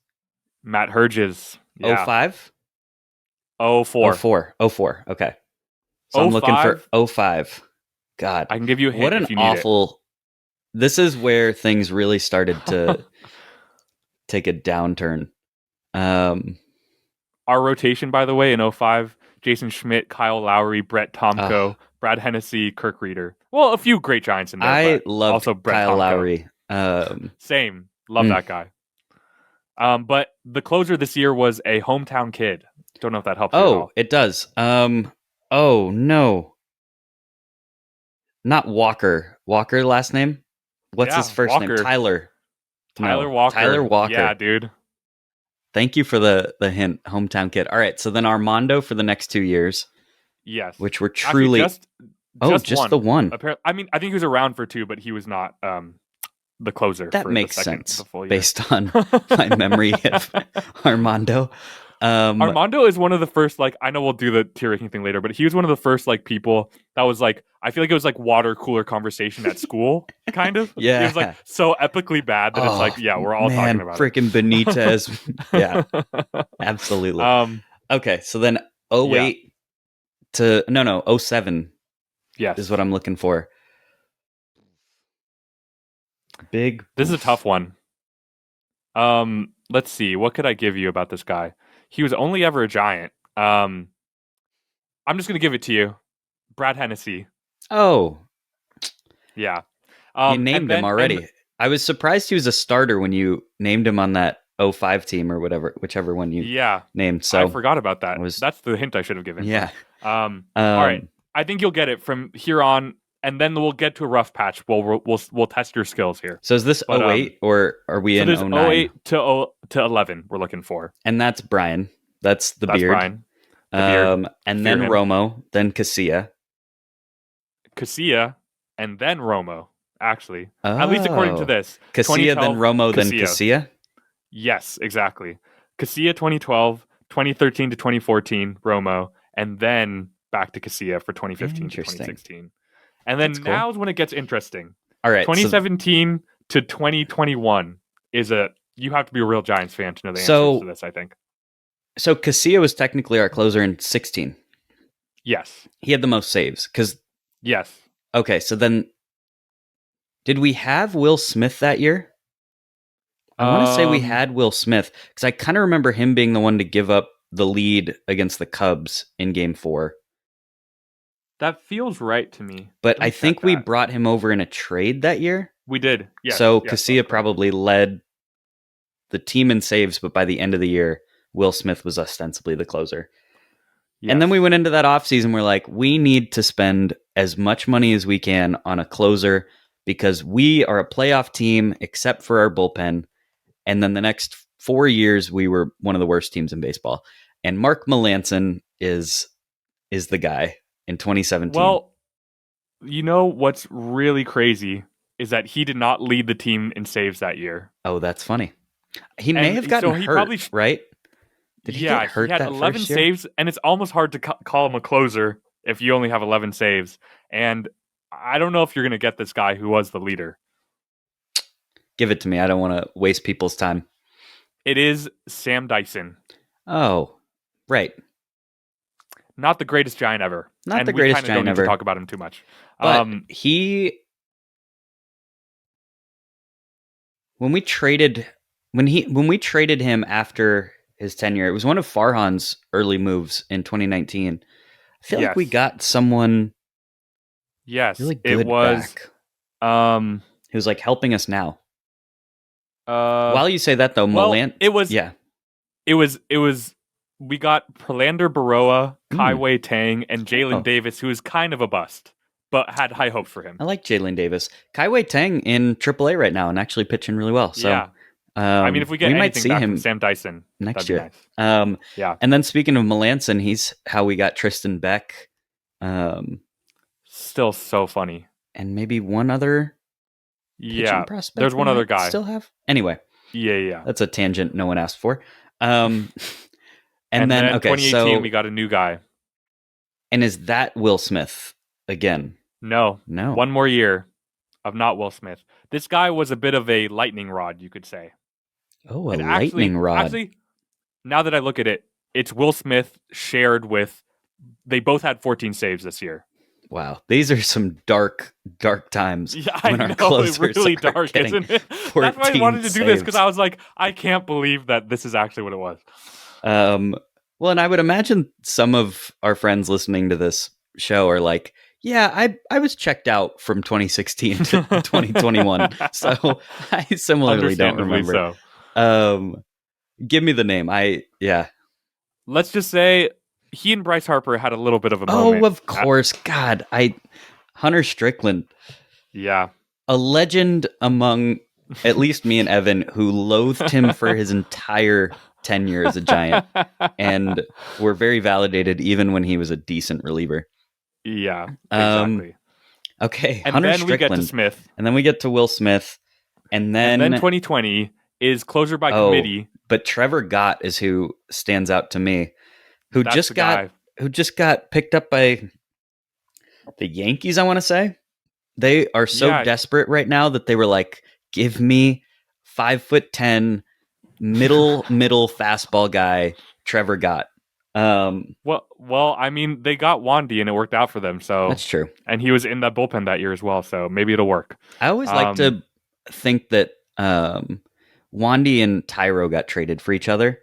Speaker 2: Matt Hergis. Yeah.
Speaker 1: 05?
Speaker 2: 04.
Speaker 1: 04. Okay. So I'm looking for 05. God.
Speaker 2: I can give you a hint.
Speaker 1: What an awful. This is where things really started to take a downturn.
Speaker 2: Our rotation, by the way, in 05, Jason Schmidt, Kyle Lowry, Brett Tomko, Brad Hennessy, Kirk Reeder. Well, a few great Giants in there.
Speaker 1: I love
Speaker 2: also Brett
Speaker 1: Kyle
Speaker 2: Tomko.
Speaker 1: Lowry.
Speaker 2: Same. Love that guy. But the closer this year was a hometown kid. Don't know if that helps you at all.
Speaker 1: It does. Oh, no. Not Walker. Walker last name? What's his first name? Tyler.
Speaker 2: Walker.
Speaker 1: Tyler Walker.
Speaker 2: Yeah, dude.
Speaker 1: Thank you for the hint, hometown kid. All right, so then Armando for the next 2 years.
Speaker 2: Yes.
Speaker 1: Which were truly...
Speaker 2: Actually, just
Speaker 1: one. The one.
Speaker 2: Apparently, I mean, I think he was around for 2, but he was not the closer.
Speaker 1: That
Speaker 2: for
Speaker 1: makes
Speaker 2: the second,
Speaker 1: sense
Speaker 2: the full year.
Speaker 1: Based on my memory of Armando.
Speaker 2: Armando is one of the first, I know we'll do the tier ranking thing later, but he was one of the first, people that was, I feel like it was, water cooler conversation at school, kind of.
Speaker 1: Yeah.
Speaker 2: It was, so epically bad that it's we're all talking about
Speaker 1: freaking Benitez. Yeah, absolutely. Okay, so then 08 to, 07
Speaker 2: yes.
Speaker 1: is what I'm looking for. This
Speaker 2: is a tough one. Let's see. What could I give you about this guy? He was only ever a Giant. I'm just going to give it to you. Brad Hennessy.
Speaker 1: Oh.
Speaker 2: Yeah.
Speaker 1: You named him already. I was surprised he was a starter when you named him on that 05 team or whichever one you named. So
Speaker 2: I forgot about that. That's the hint I should have given.
Speaker 1: Yeah.
Speaker 2: All right. I think you'll get it from here on. And then we'll get to a rough patch. We'll test your skills here.
Speaker 1: So is this 08 or are we in 09?
Speaker 2: 08 to 11 we're looking for.
Speaker 1: And that's Brian. That's beard.
Speaker 2: Brian. the beard,
Speaker 1: And
Speaker 2: fear
Speaker 1: then
Speaker 2: him.
Speaker 1: Romo, then Casilla.
Speaker 2: Casilla, and then Romo. Actually, at least according to
Speaker 1: Oh,
Speaker 2: this,
Speaker 1: Casilla, then
Speaker 2: 2012
Speaker 1: Romo, then
Speaker 2: Casilla.
Speaker 1: Casilla.
Speaker 2: Yes, exactly. Casilla 2012, 2013 to 2014 Romo, and then back to Casilla for 2015 to
Speaker 1: Interesting.
Speaker 2: 2016. And
Speaker 1: That's
Speaker 2: then
Speaker 1: cool.
Speaker 2: now's when it gets interesting.
Speaker 1: All right,
Speaker 2: 2017 to 2021 is a you have to be a real Giants fan to know the answers to
Speaker 1: so
Speaker 2: this, I think.
Speaker 1: so Casilla was technically our closer in 16.
Speaker 2: Yes.
Speaker 1: He had the most saves because
Speaker 2: Yes.
Speaker 1: okay. So then, did we have Will Smith that year? I want to say we
Speaker 2: Um
Speaker 1: had Will Smith because I kind of remember him being the one to give up the lead against the Cubs in Game 4.
Speaker 2: that feels right to me.
Speaker 1: But
Speaker 2: Let
Speaker 1: I
Speaker 2: me check
Speaker 1: think we
Speaker 2: that.
Speaker 1: brought him over in a trade that year.
Speaker 2: We did. Yes.
Speaker 1: So
Speaker 2: Yes, that's
Speaker 1: Casilla
Speaker 2: correct.
Speaker 1: probably led the team in saves, but by the end of the year, Will Smith was ostensibly the closer. And then
Speaker 2: Yes.
Speaker 1: we went into that offseason. We're like, we need to spend as much money as we can on a closer because we are a playoff team, except for our bullpen. And then the next 4 years, we were one of the worst teams in baseball. And Mark Melancon is the guy in 2017.
Speaker 2: Well, you know what's really crazy is that he did not lead the team in saves that year.
Speaker 1: Oh, that's funny. He may
Speaker 2: And
Speaker 1: have gotten
Speaker 2: so he
Speaker 1: hurt,
Speaker 2: probably
Speaker 1: right? Did he get
Speaker 2: yeah, he
Speaker 1: hurt
Speaker 2: had
Speaker 1: that
Speaker 2: 11
Speaker 1: first year?
Speaker 2: saves, and it's almost hard to call him a closer if you only have 11 saves. And I don't know if you're going to get this guy who was the leader.
Speaker 1: Give it to me. I don't want to waste people's time.
Speaker 2: It is Sam Dyson.
Speaker 1: Oh, right.
Speaker 2: Not the greatest Giant ever.
Speaker 1: Not the
Speaker 2: And we
Speaker 1: greatest
Speaker 2: kind of don't
Speaker 1: Giant
Speaker 2: need to
Speaker 1: ever,
Speaker 2: talk about him too much.
Speaker 1: but he when we traded when we traded him after his tenure, it was one of Farhan's early moves in 2019. I feel like we
Speaker 2: Yes.
Speaker 1: got someone
Speaker 2: Yes.
Speaker 1: really
Speaker 2: It
Speaker 1: good
Speaker 2: was
Speaker 1: back
Speaker 2: um
Speaker 1: who's like helping us now.
Speaker 2: uh
Speaker 1: While you say that though,
Speaker 2: well,
Speaker 1: Molant,
Speaker 2: it was
Speaker 1: yeah,
Speaker 2: it was it was we got Prelander Baroa,
Speaker 1: mm.
Speaker 2: Kaiwei Tang, and Jalen
Speaker 1: Oh,
Speaker 2: Davis, who is kind of a bust, but had high hopes for him.
Speaker 1: I like Jalen Davis, Kaiwei Tang in AAA right now and actually pitching really well. So
Speaker 2: Yeah. I mean, if we get
Speaker 1: we might
Speaker 2: anything
Speaker 1: see
Speaker 2: back from
Speaker 1: him
Speaker 2: Sam Dyson,
Speaker 1: next
Speaker 2: that'd be
Speaker 1: year.
Speaker 2: nice. Yeah.
Speaker 1: And then speaking of Melanson, he's how we got Tristan Beck,
Speaker 2: Still so funny.
Speaker 1: and maybe one other pitching
Speaker 2: Yeah. There's
Speaker 1: prospect we
Speaker 2: one other
Speaker 1: might
Speaker 2: guy.
Speaker 1: still have. Anyway,
Speaker 2: Yeah.
Speaker 1: that's a tangent no one asked for. And
Speaker 2: And
Speaker 1: then
Speaker 2: then
Speaker 1: okay,
Speaker 2: 2018,
Speaker 1: so
Speaker 2: we got a new guy.
Speaker 1: and is that Will Smith again?
Speaker 2: No.
Speaker 1: No.
Speaker 2: One more year of not Will Smith. This guy was a bit of a lightning rod, you could say.
Speaker 1: Oh, a
Speaker 2: And
Speaker 1: lightning rod.
Speaker 2: now that I look at it, it's Will Smith shared with. They both had 14 saves this year.
Speaker 1: Wow, these are some dark times
Speaker 2: Yeah, I
Speaker 1: when our
Speaker 2: know.
Speaker 1: closers
Speaker 2: It's really
Speaker 1: are
Speaker 2: dark,
Speaker 1: getting
Speaker 2: isn't it?
Speaker 1: 14
Speaker 2: That's why I wanted to do this because
Speaker 1: saves.
Speaker 2: I was like, I can't believe that this is actually what it was.
Speaker 1: Well, and I would imagine some of our friends listening to this show are like, yeah, I was checked out from 2016 to 2021. So I similarly don't
Speaker 2: Understandably
Speaker 1: remember.
Speaker 2: so.
Speaker 1: Give me the name. Yeah.
Speaker 2: Let's just say he and Bryce Harper had a little bit of a
Speaker 1: Oh,
Speaker 2: moment.
Speaker 1: of course. God, Hunter Strickland,
Speaker 2: Yeah.
Speaker 1: a legend among at least me and Evan, who loathed him for his entire tenure as a Giant, and were very validated even when he was a decent reliever.
Speaker 2: Yeah, exactly.
Speaker 1: Okay,
Speaker 2: And
Speaker 1: Hunter
Speaker 2: then we get to
Speaker 1: Strickland,
Speaker 2: Smith.
Speaker 1: and then we get to Will Smith, and
Speaker 2: And then
Speaker 1: then
Speaker 2: 2020 is closer by committee.
Speaker 1: but Trevor Gott is who stands out to me, who
Speaker 2: That's
Speaker 1: just
Speaker 2: the
Speaker 1: got
Speaker 2: guy.
Speaker 1: picked up by the Yankees. I want to say they are so
Speaker 2: Yeah.
Speaker 1: desperate right now that they were like, "Give me 5'10" middle fastball guy, Trevor Gott."
Speaker 2: Well, I mean, they got Wandy and it worked out for them. So
Speaker 1: That's true.
Speaker 2: and he was in that bullpen that year as well. So maybe it'll work.
Speaker 1: I always like to think that Wandy and Tyro got traded for each other,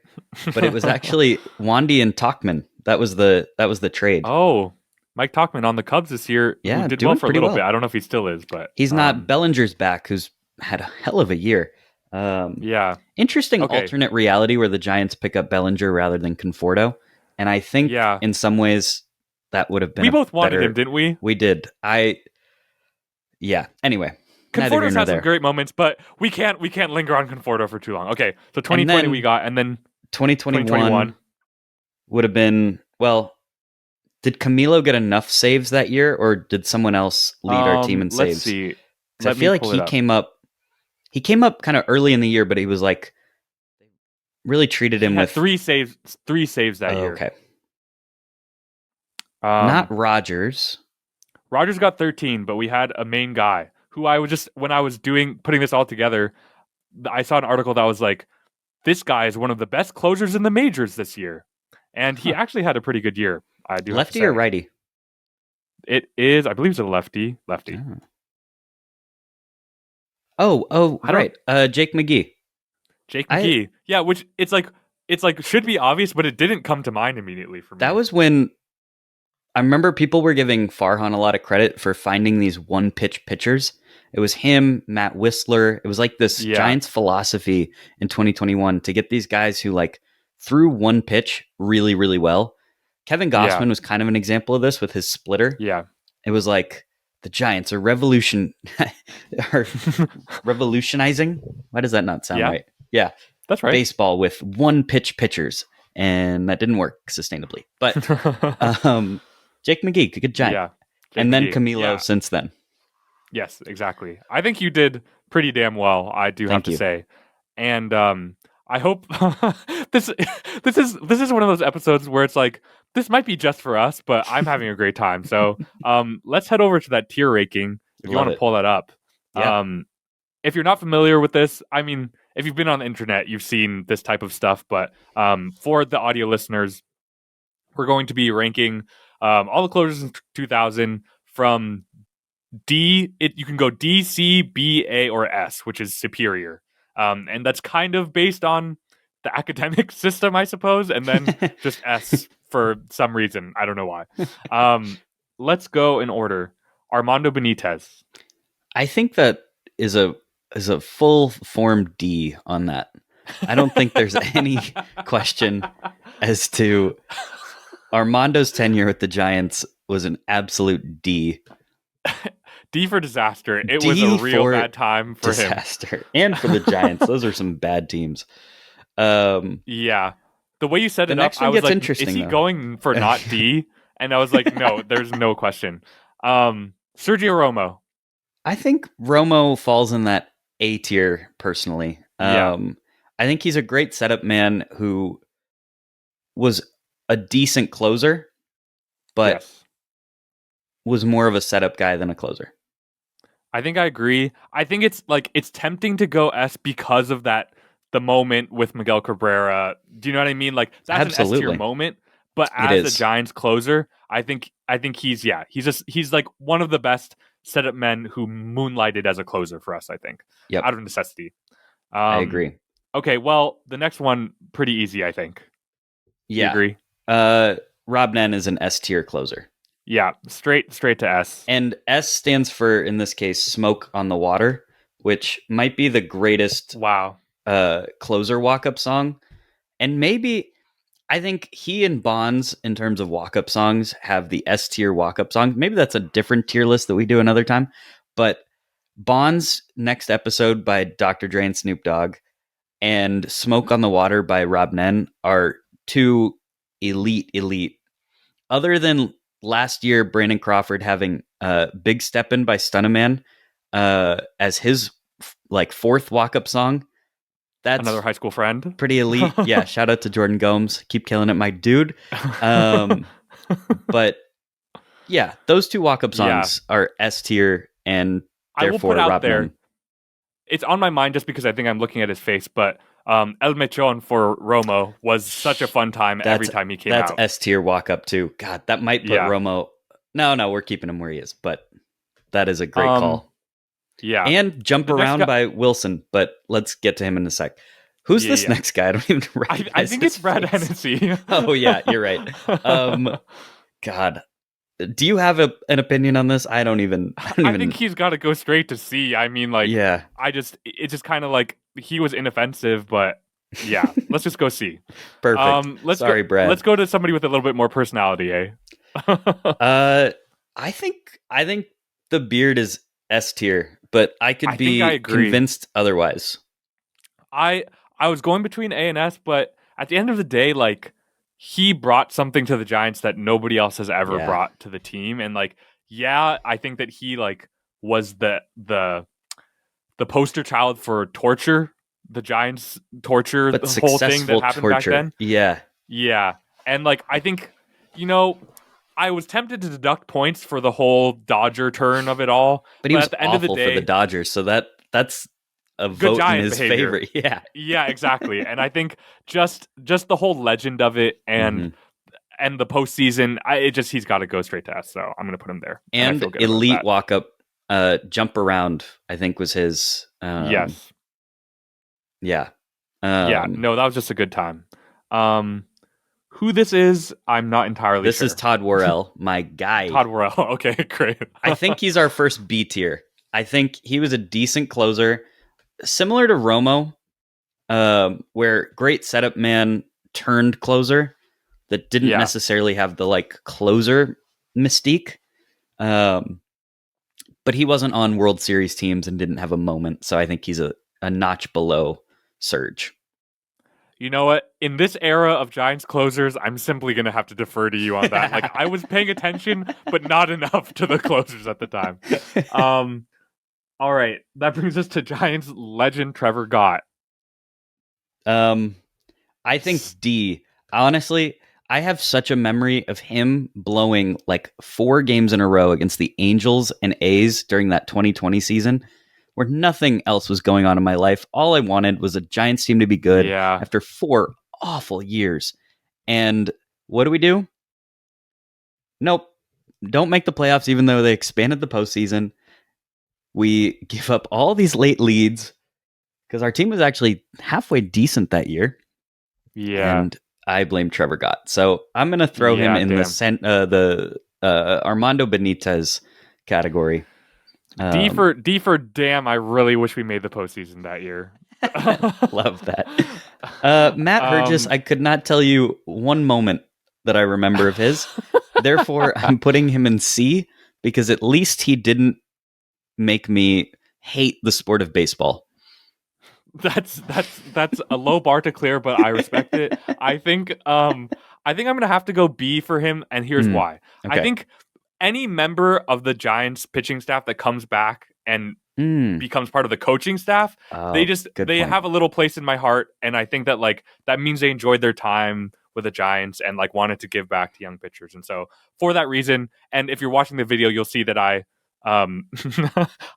Speaker 1: but it was actually Wandy and Talkman. That was the trade.
Speaker 2: Oh, Mike Talkman on the Cubs this year,
Speaker 1: Yeah,
Speaker 2: who did
Speaker 1: doing
Speaker 2: well for a
Speaker 1: pretty
Speaker 2: little
Speaker 1: well.
Speaker 2: bit. I don't know if he still is, but
Speaker 1: He's not. Bellinger's back, who's had a hell of a year.
Speaker 2: Yeah.
Speaker 1: Interesting
Speaker 2: Okay.
Speaker 1: alternate reality where the Giants pick up Bellinger rather than Conforto, and I think
Speaker 2: Yeah.
Speaker 1: in some ways that would have been.
Speaker 2: We both wanted him, didn't we?
Speaker 1: We did. Yeah. Anyway, neither here
Speaker 2: Conforto's
Speaker 1: nor
Speaker 2: had some
Speaker 1: there.
Speaker 2: great moments, but we can't linger on Conforto for too long. Okay, so 2020 we got, and then
Speaker 1: 2021 would have been Well, did Camilo get enough saves that year, or did someone else lead our team in
Speaker 2: Let's
Speaker 1: saves?
Speaker 2: see.
Speaker 1: Because I
Speaker 2: Let me
Speaker 1: feel like
Speaker 2: pull it
Speaker 1: he
Speaker 2: up.
Speaker 1: came up. He came up kind of early in the year, but he was like really treated
Speaker 2: He
Speaker 1: him
Speaker 2: had
Speaker 1: with.
Speaker 2: three saves that
Speaker 1: Oh,
Speaker 2: year.
Speaker 1: okay, not
Speaker 2: Um,
Speaker 1: Rogers.
Speaker 2: Rogers got 13, but we had a main guy who I was just when I was doing putting this all together, I saw an article that was like, this guy is one of the best closers in the majors this year, and he
Speaker 1: Huh.
Speaker 2: actually had a pretty good year. I do have to
Speaker 1: Lefty or
Speaker 2: say,
Speaker 1: righty?
Speaker 2: it is. I believe it's a lefty. Lefty.
Speaker 1: Oh, oh,
Speaker 2: I don't.
Speaker 1: right. Jake McGee.
Speaker 2: Jake
Speaker 1: I
Speaker 2: McGee. Yeah, which it's like should be obvious, but it didn't come to mind immediately for
Speaker 1: That
Speaker 2: me.
Speaker 1: was when I remember people were giving Farhan a lot of credit for finding these one pitch pitchers. It was him, Matt Whistler. It was like this
Speaker 2: Yeah,
Speaker 1: Giants philosophy in 2021 to get these guys who like threw one pitch really, really well. Kevin
Speaker 2: yeah,
Speaker 1: Gossman was kind of an example of this with his splitter.
Speaker 2: yeah.
Speaker 1: It was like the Giants are are revolutionizing. Why does that not sound
Speaker 2: Yeah,
Speaker 1: right? Yeah,
Speaker 2: that's right.
Speaker 1: baseball with one pitch pitchers, and that didn't work sustainably. But um, Jake McGee, good giant,
Speaker 2: Yeah, Jake
Speaker 1: and then
Speaker 2: McGee.
Speaker 1: Camilo
Speaker 2: Yeah,
Speaker 1: since then.
Speaker 2: yes, exactly. I think you did pretty damn well. I do have
Speaker 1: Thank
Speaker 2: to
Speaker 1: you.
Speaker 2: say, and I hope this this is one of those episodes where it's like this might be just for us, but I'm having a great time. So let's head over to that tier ranking if you
Speaker 1: Love
Speaker 2: want to
Speaker 1: it.
Speaker 2: pull that up.
Speaker 1: Yeah,
Speaker 2: Um, if you're not familiar with this, I mean, if you've been on the internet, you've seen this type of stuff. But for the audio listeners, we're going to be ranking all the closures in 2000 from D. You can go D, C, B, A, or S, which is superior, and that's kind of based on the academic system, I suppose, and then just S for some reason. I don't know why. Um, let's go in order. Armando Benitez.
Speaker 1: I think that is a is a full form D on that. I don't think there's any question as to Armando's tenure with the Giants was an absolute D.
Speaker 2: D for disaster. It was a
Speaker 1: D
Speaker 2: real
Speaker 1: for
Speaker 2: bad time for him.
Speaker 1: disaster. And for the Giants. Those are some bad teams. Um,
Speaker 2: Yeah. The way you set
Speaker 1: the
Speaker 2: it up,
Speaker 1: next
Speaker 2: I
Speaker 1: one
Speaker 2: was
Speaker 1: gets
Speaker 2: like, is
Speaker 1: interesting
Speaker 2: he
Speaker 1: though.
Speaker 2: going for not D? And I was like, no, there's no question. Sergio Romo.
Speaker 1: I think Romo falls in that A tier personally.
Speaker 2: Yeah.
Speaker 1: I think he's a great setup man who was a decent closer, but
Speaker 2: Yes.
Speaker 1: was more of a setup guy than a closer.
Speaker 2: I think I agree. I think it's like it's tempting to go S because of that the moment with Miguel Cabrera. Do you know what I mean? Like that's an S tier
Speaker 1: Absolutely.
Speaker 2: moment, but
Speaker 1: It
Speaker 2: as a
Speaker 1: is.
Speaker 2: Giants closer, I think he's he's like one of the best setup men who moonlighted as a closer for us, I think.
Speaker 1: Yep.
Speaker 2: Out of necessity.
Speaker 1: I
Speaker 2: Um
Speaker 1: agree.
Speaker 2: okay, well, the next one pretty easy, I think. Do you
Speaker 1: Yeah.
Speaker 2: agree?
Speaker 1: Uh, Rob Nen is an S tier closer.
Speaker 2: Yeah, straight to S.
Speaker 1: And S stands for, in this case, Smoke on the Water, which might be the greatest
Speaker 2: Wow.
Speaker 1: closer walk up song. And maybe I think he and Bonds, in terms of walk up songs, have the S tier walk up songs. Maybe that's a different tier list that we do another time. But Bonds' next episode by Dr. Dre and Snoop Dogg and Smoke on the Water by Rob Nen are two elite. Other than last year, Brandon Crawford having Big Steppin' by Stunnaman as his like fourth walk up song,
Speaker 2: Another
Speaker 1: that's
Speaker 2: high school friend.
Speaker 1: pretty elite. Yeah, shout out to Jordan Gomes. Keep killing it, my dude. Um, but yeah, those two walk up
Speaker 2: Yeah.
Speaker 1: songs are S tier and
Speaker 2: I will put
Speaker 1: therefore
Speaker 2: out
Speaker 1: Rob
Speaker 2: there,
Speaker 1: Nen.
Speaker 2: it's on my mind just because I think I'm looking at his face, but El Mechon for Romo was such a fun time every
Speaker 1: That's
Speaker 2: time he came
Speaker 1: that's
Speaker 2: out.
Speaker 1: S tier walk up too. God, that might put
Speaker 2: Yeah.
Speaker 1: Romo. No, we're keeping him where he is, but that is a great
Speaker 2: Um,
Speaker 1: call.
Speaker 2: yeah.
Speaker 1: And Jump
Speaker 2: The next
Speaker 1: Around
Speaker 2: guy,
Speaker 1: by Wilson, but let's get to him in a sec. Who's this
Speaker 2: yeah.
Speaker 1: next guy? I don't even
Speaker 2: I
Speaker 1: recognize
Speaker 2: think
Speaker 1: his
Speaker 2: it's Brad
Speaker 1: face.
Speaker 2: Hennessy.
Speaker 1: Oh yeah, you're right. Um, God, do you have an opinion on this? I don't
Speaker 2: I think
Speaker 1: even.
Speaker 2: he's got to go straight to C. I mean, like,
Speaker 1: Yeah,
Speaker 2: it's just kind of like he was inoffensive, but yeah, let's just go C.
Speaker 1: perfect. Sorry,
Speaker 2: Let's
Speaker 1: Brad.
Speaker 2: go to somebody with a little bit more personality, eh?
Speaker 1: Uh, I think the beard is S tier, but I could
Speaker 2: I think I
Speaker 1: be
Speaker 2: agree.
Speaker 1: convinced otherwise.
Speaker 2: I I was going between A and S, but at the end of the day, like he brought something to the Giants that nobody else has ever
Speaker 1: Yeah.
Speaker 2: brought to the team. And like, yeah, I think that he like was the poster child for torture, the Giants torture,
Speaker 1: But
Speaker 2: the whole thing that
Speaker 1: successful
Speaker 2: happened back
Speaker 1: torture.
Speaker 2: then.
Speaker 1: Yeah.
Speaker 2: Yeah. And like I think, you know, I was tempted to deduct points for the whole Dodger turn of it all,
Speaker 1: But he
Speaker 2: but
Speaker 1: was
Speaker 2: at the end of the
Speaker 1: awful for the
Speaker 2: day,
Speaker 1: Dodgers, so that's a
Speaker 2: good
Speaker 1: vote in
Speaker 2: Giant
Speaker 1: his favor.
Speaker 2: behavior.
Speaker 1: Yeah.
Speaker 2: Yeah, exactly. And I think just the whole legend of it
Speaker 1: Hmm.
Speaker 2: and the postseason, he's got to go straight to S. So I'm going to put him there, and I
Speaker 1: And
Speaker 2: feel good about
Speaker 1: elite
Speaker 2: that.
Speaker 1: walk up, jump around, I think was his.
Speaker 2: Yes,
Speaker 1: Yeah.
Speaker 2: yeah.
Speaker 1: Um,
Speaker 2: No, that was just a good time. Um, who this is, I'm not entirely
Speaker 1: this is
Speaker 2: sure.
Speaker 1: Todd Worrell, my guy.
Speaker 2: Todd Worrell. Okay, great.
Speaker 1: I think he's our first B tier. I think he was a decent closer, similar to Romo, where great setup man turned closer that didn't
Speaker 2: Yeah,
Speaker 1: necessarily have the like closer mystique. Um, but he wasn't on World Series teams and didn't have a moment. So I think he's a notch below Surge.
Speaker 2: you know what? In this era of Giants closers, I'm simply going to have to defer to you on that. Like I was paying attention, but not enough to the closers at the time. Um, all right, that brings us to Giants legend Trevor Gott.
Speaker 1: um, I think D. Honestly, I have such a memory of him blowing like 4 games in a row against the Angels and A's during that 2020 season where nothing else was going on in my life. All I wanted was a Giants team to be good
Speaker 2: Yeah,
Speaker 1: after 4 awful years. And what do? Nope. Don't make the playoffs, even though they expanded the postseason. We give up all these late leads because our team was actually halfway decent that year.
Speaker 2: yeah,
Speaker 1: And I blame Trevor Gott. So I'm going to throw him
Speaker 2: yeah.
Speaker 1: in
Speaker 2: Damn.
Speaker 1: the Armando Benitez category.
Speaker 2: D for damn. I really wish we made the postseason that year.
Speaker 1: Love that. Matt Hergis,
Speaker 2: um,
Speaker 1: I could not tell you one moment that I remember of his. Therefore, I'm putting him in C because at least he didn't make me hate the sport of baseball.
Speaker 2: that's a low bar to clear, but I respect it. I think I'm gonna have to go B for him, and here's
Speaker 1: Hmm.
Speaker 2: why. I
Speaker 1: Okay.
Speaker 2: think any member of the Giants pitching staff that comes back and
Speaker 1: Hmm.
Speaker 2: becomes part of the coaching staff,
Speaker 1: Oh, good
Speaker 2: they
Speaker 1: point.
Speaker 2: have a little place in my heart, and I think that like that means they enjoyed their time with the Giants and like wanted to give back to young pitchers. And so for that reason, and if you're watching the video, you'll see that um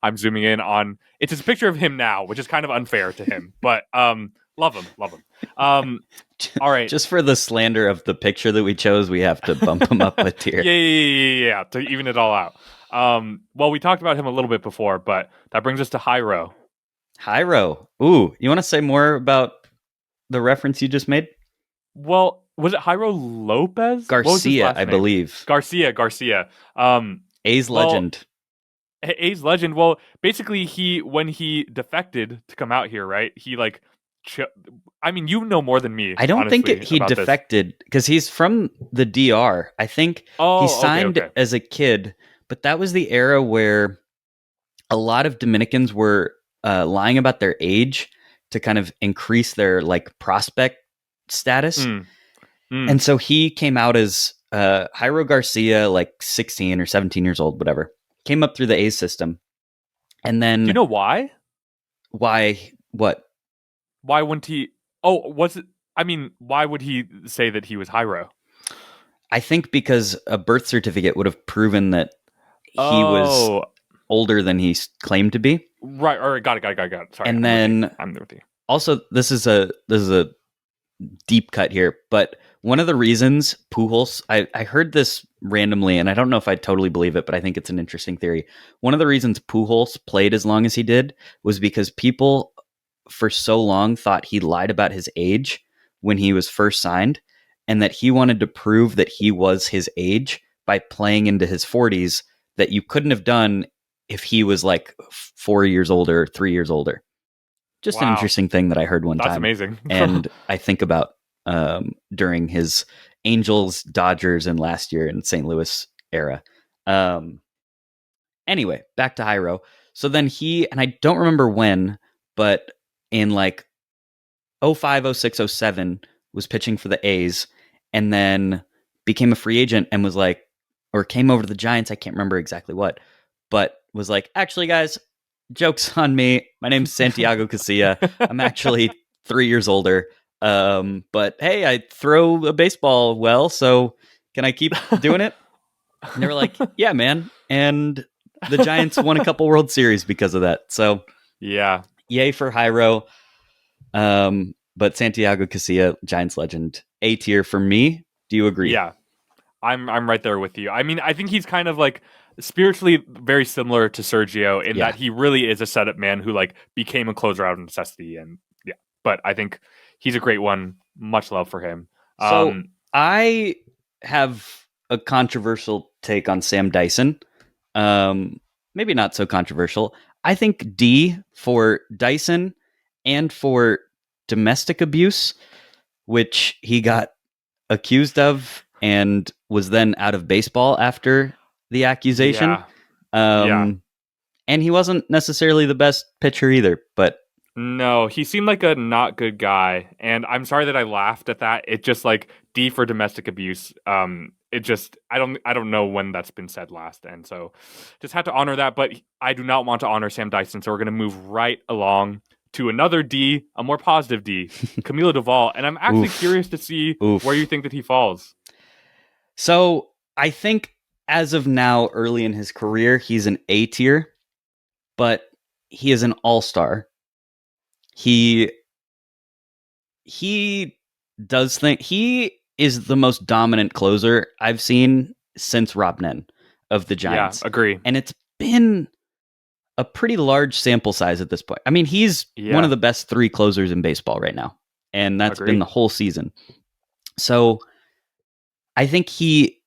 Speaker 2: I'm zooming in on it's his picture of him now, which is kind of unfair to him, but love him, love him. Um all right.
Speaker 1: Just for the slander of the picture that we chose, we have to bump him up a tier.
Speaker 2: Yeah, to even it all out. Well, we talked about him a little bit before, but that brings us to Hyro.
Speaker 1: Hyro. Ooh, you want to say more about the reference you just made?
Speaker 2: Well, was it Jairo Lopez? What was his
Speaker 1: Garcia,
Speaker 2: last
Speaker 1: I
Speaker 2: name?
Speaker 1: believe.
Speaker 2: Garcia.
Speaker 1: A's
Speaker 2: Well,
Speaker 1: legend.
Speaker 2: A's legend. Well, basically, he when he defected to come out here, right? He like, ch- I mean, you know more than me,
Speaker 1: I don't think
Speaker 2: honestly,
Speaker 1: he
Speaker 2: about this.
Speaker 1: defected because he's from the DR. I think he
Speaker 2: Oh,
Speaker 1: signed
Speaker 2: okay.
Speaker 1: as a kid, but that was the era where a lot of Dominicans were lying about their age to kind of increase their like prospect status.
Speaker 2: Mm, mm.
Speaker 1: And so he came out as Jairo Garcia, like 16 or 17 years old, whatever. Came up through the A's system. And
Speaker 2: Do you
Speaker 1: then
Speaker 2: know why?
Speaker 1: why, what?
Speaker 2: Why wouldn't he? Oh, was it? I mean, why would he say that he was Hyro?
Speaker 1: I think because a birth certificate would have proven that he was
Speaker 2: Oh,
Speaker 1: older than he claimed to be.
Speaker 2: right. All right. Got it. Sorry,
Speaker 1: And
Speaker 2: I'm with you.
Speaker 1: then
Speaker 2: I'm with you.
Speaker 1: also this is a deep cut here, but one of the reasons Pujols, I heard this randomly, and I don't know if I totally believe it, but I think it's an interesting theory. One of the reasons Pujols played as long as he did was because people for so long thought he lied about his age when he was first signed, and that he wanted to prove that he was his age by playing into his 40s that you couldn't have done if he was like 4 years older, 3 years older. Just an
Speaker 2: Wow,
Speaker 1: interesting thing that I heard one
Speaker 2: that's
Speaker 1: time.
Speaker 2: amazing.
Speaker 1: And I think about during his Angels, Dodgers, and last year in St. Louis era. Um, anyway, back to Hyro. So then he, and I don't remember when, but in like 05, 06, 07, was pitching for the A's. and then became a free agent and was like, or came over to the Giants. I can't remember exactly what, but was like, actually, guys, joke's on me. My name's Santiago Casilla. I'm actually 3 years older. But hey, I throw a baseball well, so can I keep doing it? And they were like, yeah, man. And the Giants won a couple World Series because of that. So
Speaker 2: Yeah.
Speaker 1: yay for Hyro. But Santiago Casilla, Giants legend, A tier for me. Do you agree?
Speaker 2: Yeah. I'm right there with you. I mean, I think he's kind of like spiritually very similar to Sergio in
Speaker 1: Yeah.
Speaker 2: that he really is a setup man who like became a closer out of necessity. And yeah, but I think he's a great one. Much love for him.
Speaker 1: So
Speaker 2: Um,
Speaker 1: I have a controversial take on Sam Dyson. Maybe not so controversial. I think D for Dyson and for domestic abuse, which he got accused of and was then out of baseball after the accusation.
Speaker 2: yeah, yeah.
Speaker 1: Um, and he wasn't necessarily the best pitcher either, but
Speaker 2: No, he seemed like a not good guy, and I'm sorry that I laughed at that. It just like D for domestic abuse. It just I don't know when that's been said last, and so just had to honor that. But I do not want to honor Sam Dyson, so we're gonna move right along to another D, a more positive D, Camilo Duvall, and I'm actually
Speaker 1: oof,
Speaker 2: curious to see where you
Speaker 1: oof.
Speaker 2: think that he falls.
Speaker 1: So I think as of now, early in his career, he's an A tier, but he is an all star. He he does think he is the most dominant closer I've seen since Rob Nen of the
Speaker 2: Yeah,
Speaker 1: Giants,
Speaker 2: agree.
Speaker 1: and it's been a pretty large sample size at this point. I mean, he's one of
Speaker 2: Yeah,
Speaker 1: the best three closers in baseball right now, and that's been
Speaker 2: agree.
Speaker 1: the whole season. So I think he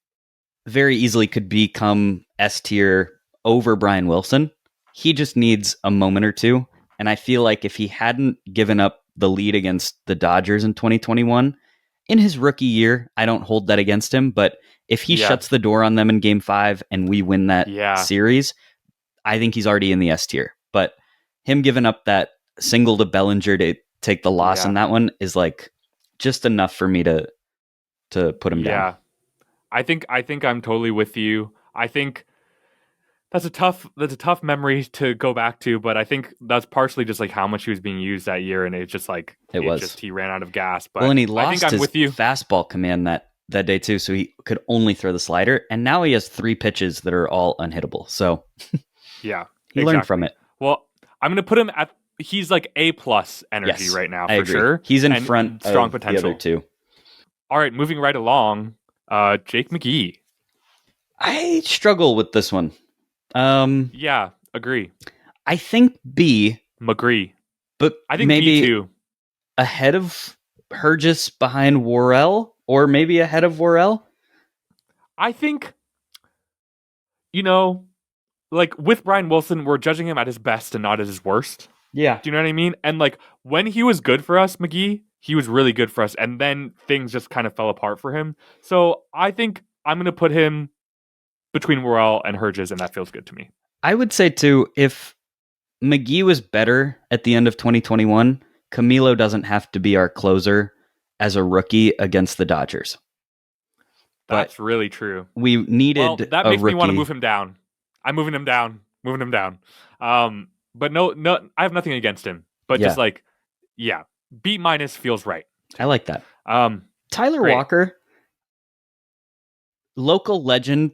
Speaker 1: very easily could become S tier over Brian Wilson. He just needs a moment or two. And I feel like if he hadn't given up the lead against the Dodgers in 2021, in his rookie year, I don't hold that against him. But if he
Speaker 2: Yeah,
Speaker 1: shuts the door on them in game 5 and we win that
Speaker 2: yeah,
Speaker 1: series, I think he's already in the S tier. But him giving up that single to Bellinger to take the loss in
Speaker 2: yeah,
Speaker 1: that one is like just enough for me to put him down.
Speaker 2: yeah. I think I'm totally with you. I think that's a tough memory to go back to, but I think that's partially just like how much he was being used that year, and it's just like
Speaker 1: It was.
Speaker 2: he ran out of gas.
Speaker 1: Well,
Speaker 2: But
Speaker 1: and he
Speaker 2: I think
Speaker 1: lost
Speaker 2: I'm
Speaker 1: his
Speaker 2: with you.
Speaker 1: fastball command that day too, so he could only throw the slider. And now he has 3 pitches that are all unhittable. So
Speaker 2: Yeah,
Speaker 1: he learned from
Speaker 2: exactly.
Speaker 1: it.
Speaker 2: Well, I'm gonna put him at he's like A plus energy
Speaker 1: Yes,
Speaker 2: right now
Speaker 1: I
Speaker 2: for
Speaker 1: agree.
Speaker 2: sure,
Speaker 1: He's in front
Speaker 2: and strong
Speaker 1: of the other
Speaker 2: potential.
Speaker 1: two.
Speaker 2: All right, moving right along. Jake McGee.
Speaker 1: I struggle with this one. Um,
Speaker 2: Yeah, agree.
Speaker 1: I think B,
Speaker 2: McGree.
Speaker 1: but
Speaker 2: I think B
Speaker 1: maybe
Speaker 2: too.
Speaker 1: ahead of Hergis behind Worrell, or maybe ahead of Worrell.
Speaker 2: I think you know like with Brian Wilson, we're judging him at his best and not at his worst.
Speaker 1: Yeah,
Speaker 2: Do you know what I mean? And like when he was good for us, McGee, he was really good for us, and then things just kind of fell apart for him. So I think I'm gonna put him between Worrell and Herges, and that feels good to me.
Speaker 1: I would say too, if McGee was better at the end of 2021, Camilo doesn't have to be our closer as a rookie against the Dodgers. But
Speaker 2: That's really true.
Speaker 1: we
Speaker 2: Well,
Speaker 1: needed
Speaker 2: that
Speaker 1: a
Speaker 2: makes me want to move
Speaker 1: rookie.
Speaker 2: him down. I'm moving him down, moving him down. But no, no, I have nothing against him. But just
Speaker 1: Yeah,
Speaker 2: like, yeah, B minus feels right to
Speaker 1: I
Speaker 2: me.
Speaker 1: like that.
Speaker 2: Um,
Speaker 1: Tyler
Speaker 2: great.
Speaker 1: Walker, local legend,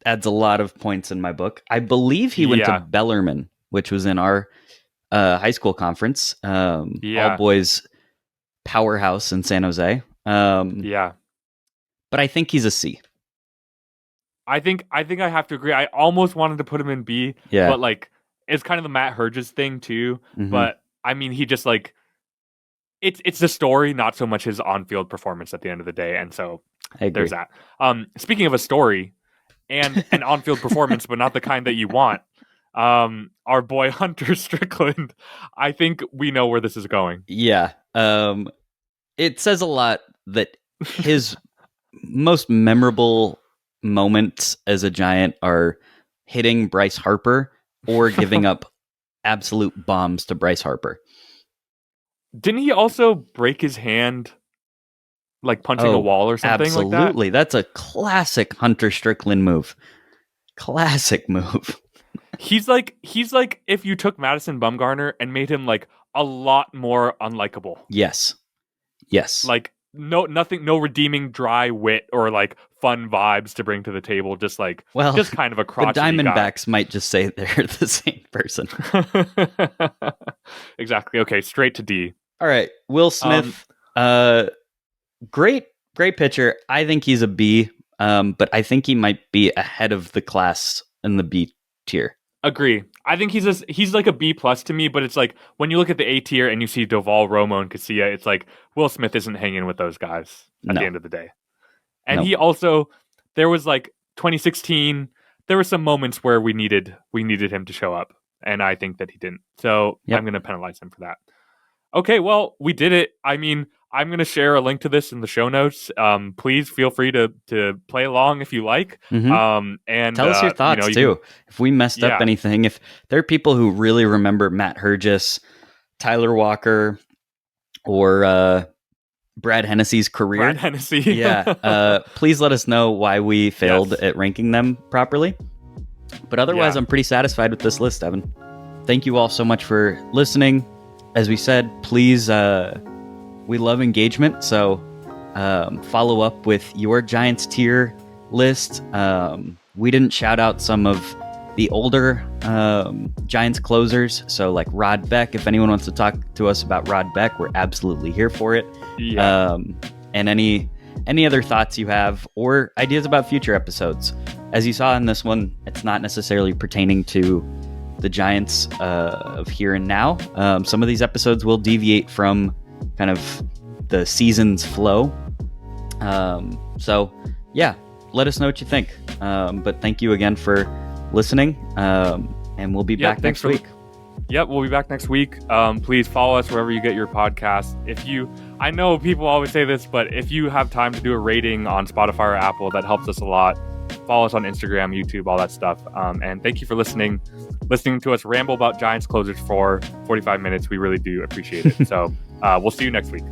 Speaker 1: adds a lot of points in my book. I believe he went to
Speaker 2: Yeah,
Speaker 1: Bellarmine, which was in our high school conference, all
Speaker 2: yeah,
Speaker 1: boys powerhouse in San Jose.
Speaker 2: yeah.
Speaker 1: But I think he's a C.
Speaker 2: I think I have to agree. I almost wanted to put him in B,
Speaker 1: Yeah.
Speaker 2: but like it's kind of the Matt Herges thing too.
Speaker 1: Hmm.
Speaker 2: But I mean, he just like it's the story, not so much his on-field performance at the end of the day. And so
Speaker 1: I
Speaker 2: there's
Speaker 1: agree.
Speaker 2: that. Speaking of a story and an on-field performance, but not the kind that you want. Our boy Hunter Strickland. I think we know where this is going.
Speaker 1: Yeah. It says a lot that his most memorable moments as a Giant are hitting Bryce Harper or giving up absolute bombs to Bryce Harper.
Speaker 2: Didn't he also break his hand like punching a
Speaker 1: Oh,
Speaker 2: wall or something like that.
Speaker 1: absolutely. That's a classic Hunter Strickland move. Classic move.
Speaker 2: He's like if you took Madison Bumgarner and made him like a lot more unlikable.
Speaker 1: Yes. Yes.
Speaker 2: Like nothing, no redeeming dry wit or like fun vibes to bring to the table.
Speaker 1: Well,
Speaker 2: Just kind of a
Speaker 1: the
Speaker 2: crotchety guy.
Speaker 1: Diamondbacks might just say they're the same person.
Speaker 2: Exactly. Okay, straight to D.
Speaker 1: All right. Will
Speaker 2: Um,
Speaker 1: Smith, great pitcher. I think he's a B, but I think he might be ahead of the class in the B tier.
Speaker 2: Agree. I think he's like a B plus to me, but it's like when you look at the A tier and you see Doval, Romo, and Casilla, it's like Will Smith isn't hanging with those guys at the
Speaker 1: No.
Speaker 2: end of the day. And
Speaker 1: No.
Speaker 2: he also, there was like 2016, there were some moments where we needed him to show up, and I think that he didn't. So
Speaker 1: Yep.
Speaker 2: I'm going to penalize him for that. Okay, well, we did it. I mean, I'm going to share a link to this in the show notes. Please feel free to play along if you like.
Speaker 1: Mm-hmm.
Speaker 2: And
Speaker 1: tell us your thoughts too. If we messed up anything, if there are people who really remember Matt Hergis, Tyler Walker, or Brad Hennessy's career,
Speaker 2: Brad Hennessy.
Speaker 1: please let us know why we failed at ranking them properly. But otherwise, I'm pretty satisfied with this list, Evan. Thank you all so much for listening. As we said, please, we love engagement, so follow up with your Giants tier list. We didn't shout out some of the older Giants closers, so like Rod Beck. If anyone wants to talk to us about Rod Beck, we're absolutely here for it. And any other thoughts you have or ideas about future episodes. As you saw in this one, it's not necessarily pertaining to the Giants of here and now. Some of these episodes will deviate from kind of the season's flow. So yeah, let us know what you think. But thank you again for listening. And we'll be back next week.
Speaker 2: We'll be back next week. Please follow us wherever you get your podcasts. I know people always say this, but if you have time to do a rating on Spotify or Apple, that helps us a lot. Follow us on Instagram, YouTube, all that stuff. And thank you for listening to us ramble about Giants closers for 45 minutes. We really do appreciate it. So we'll see you next week.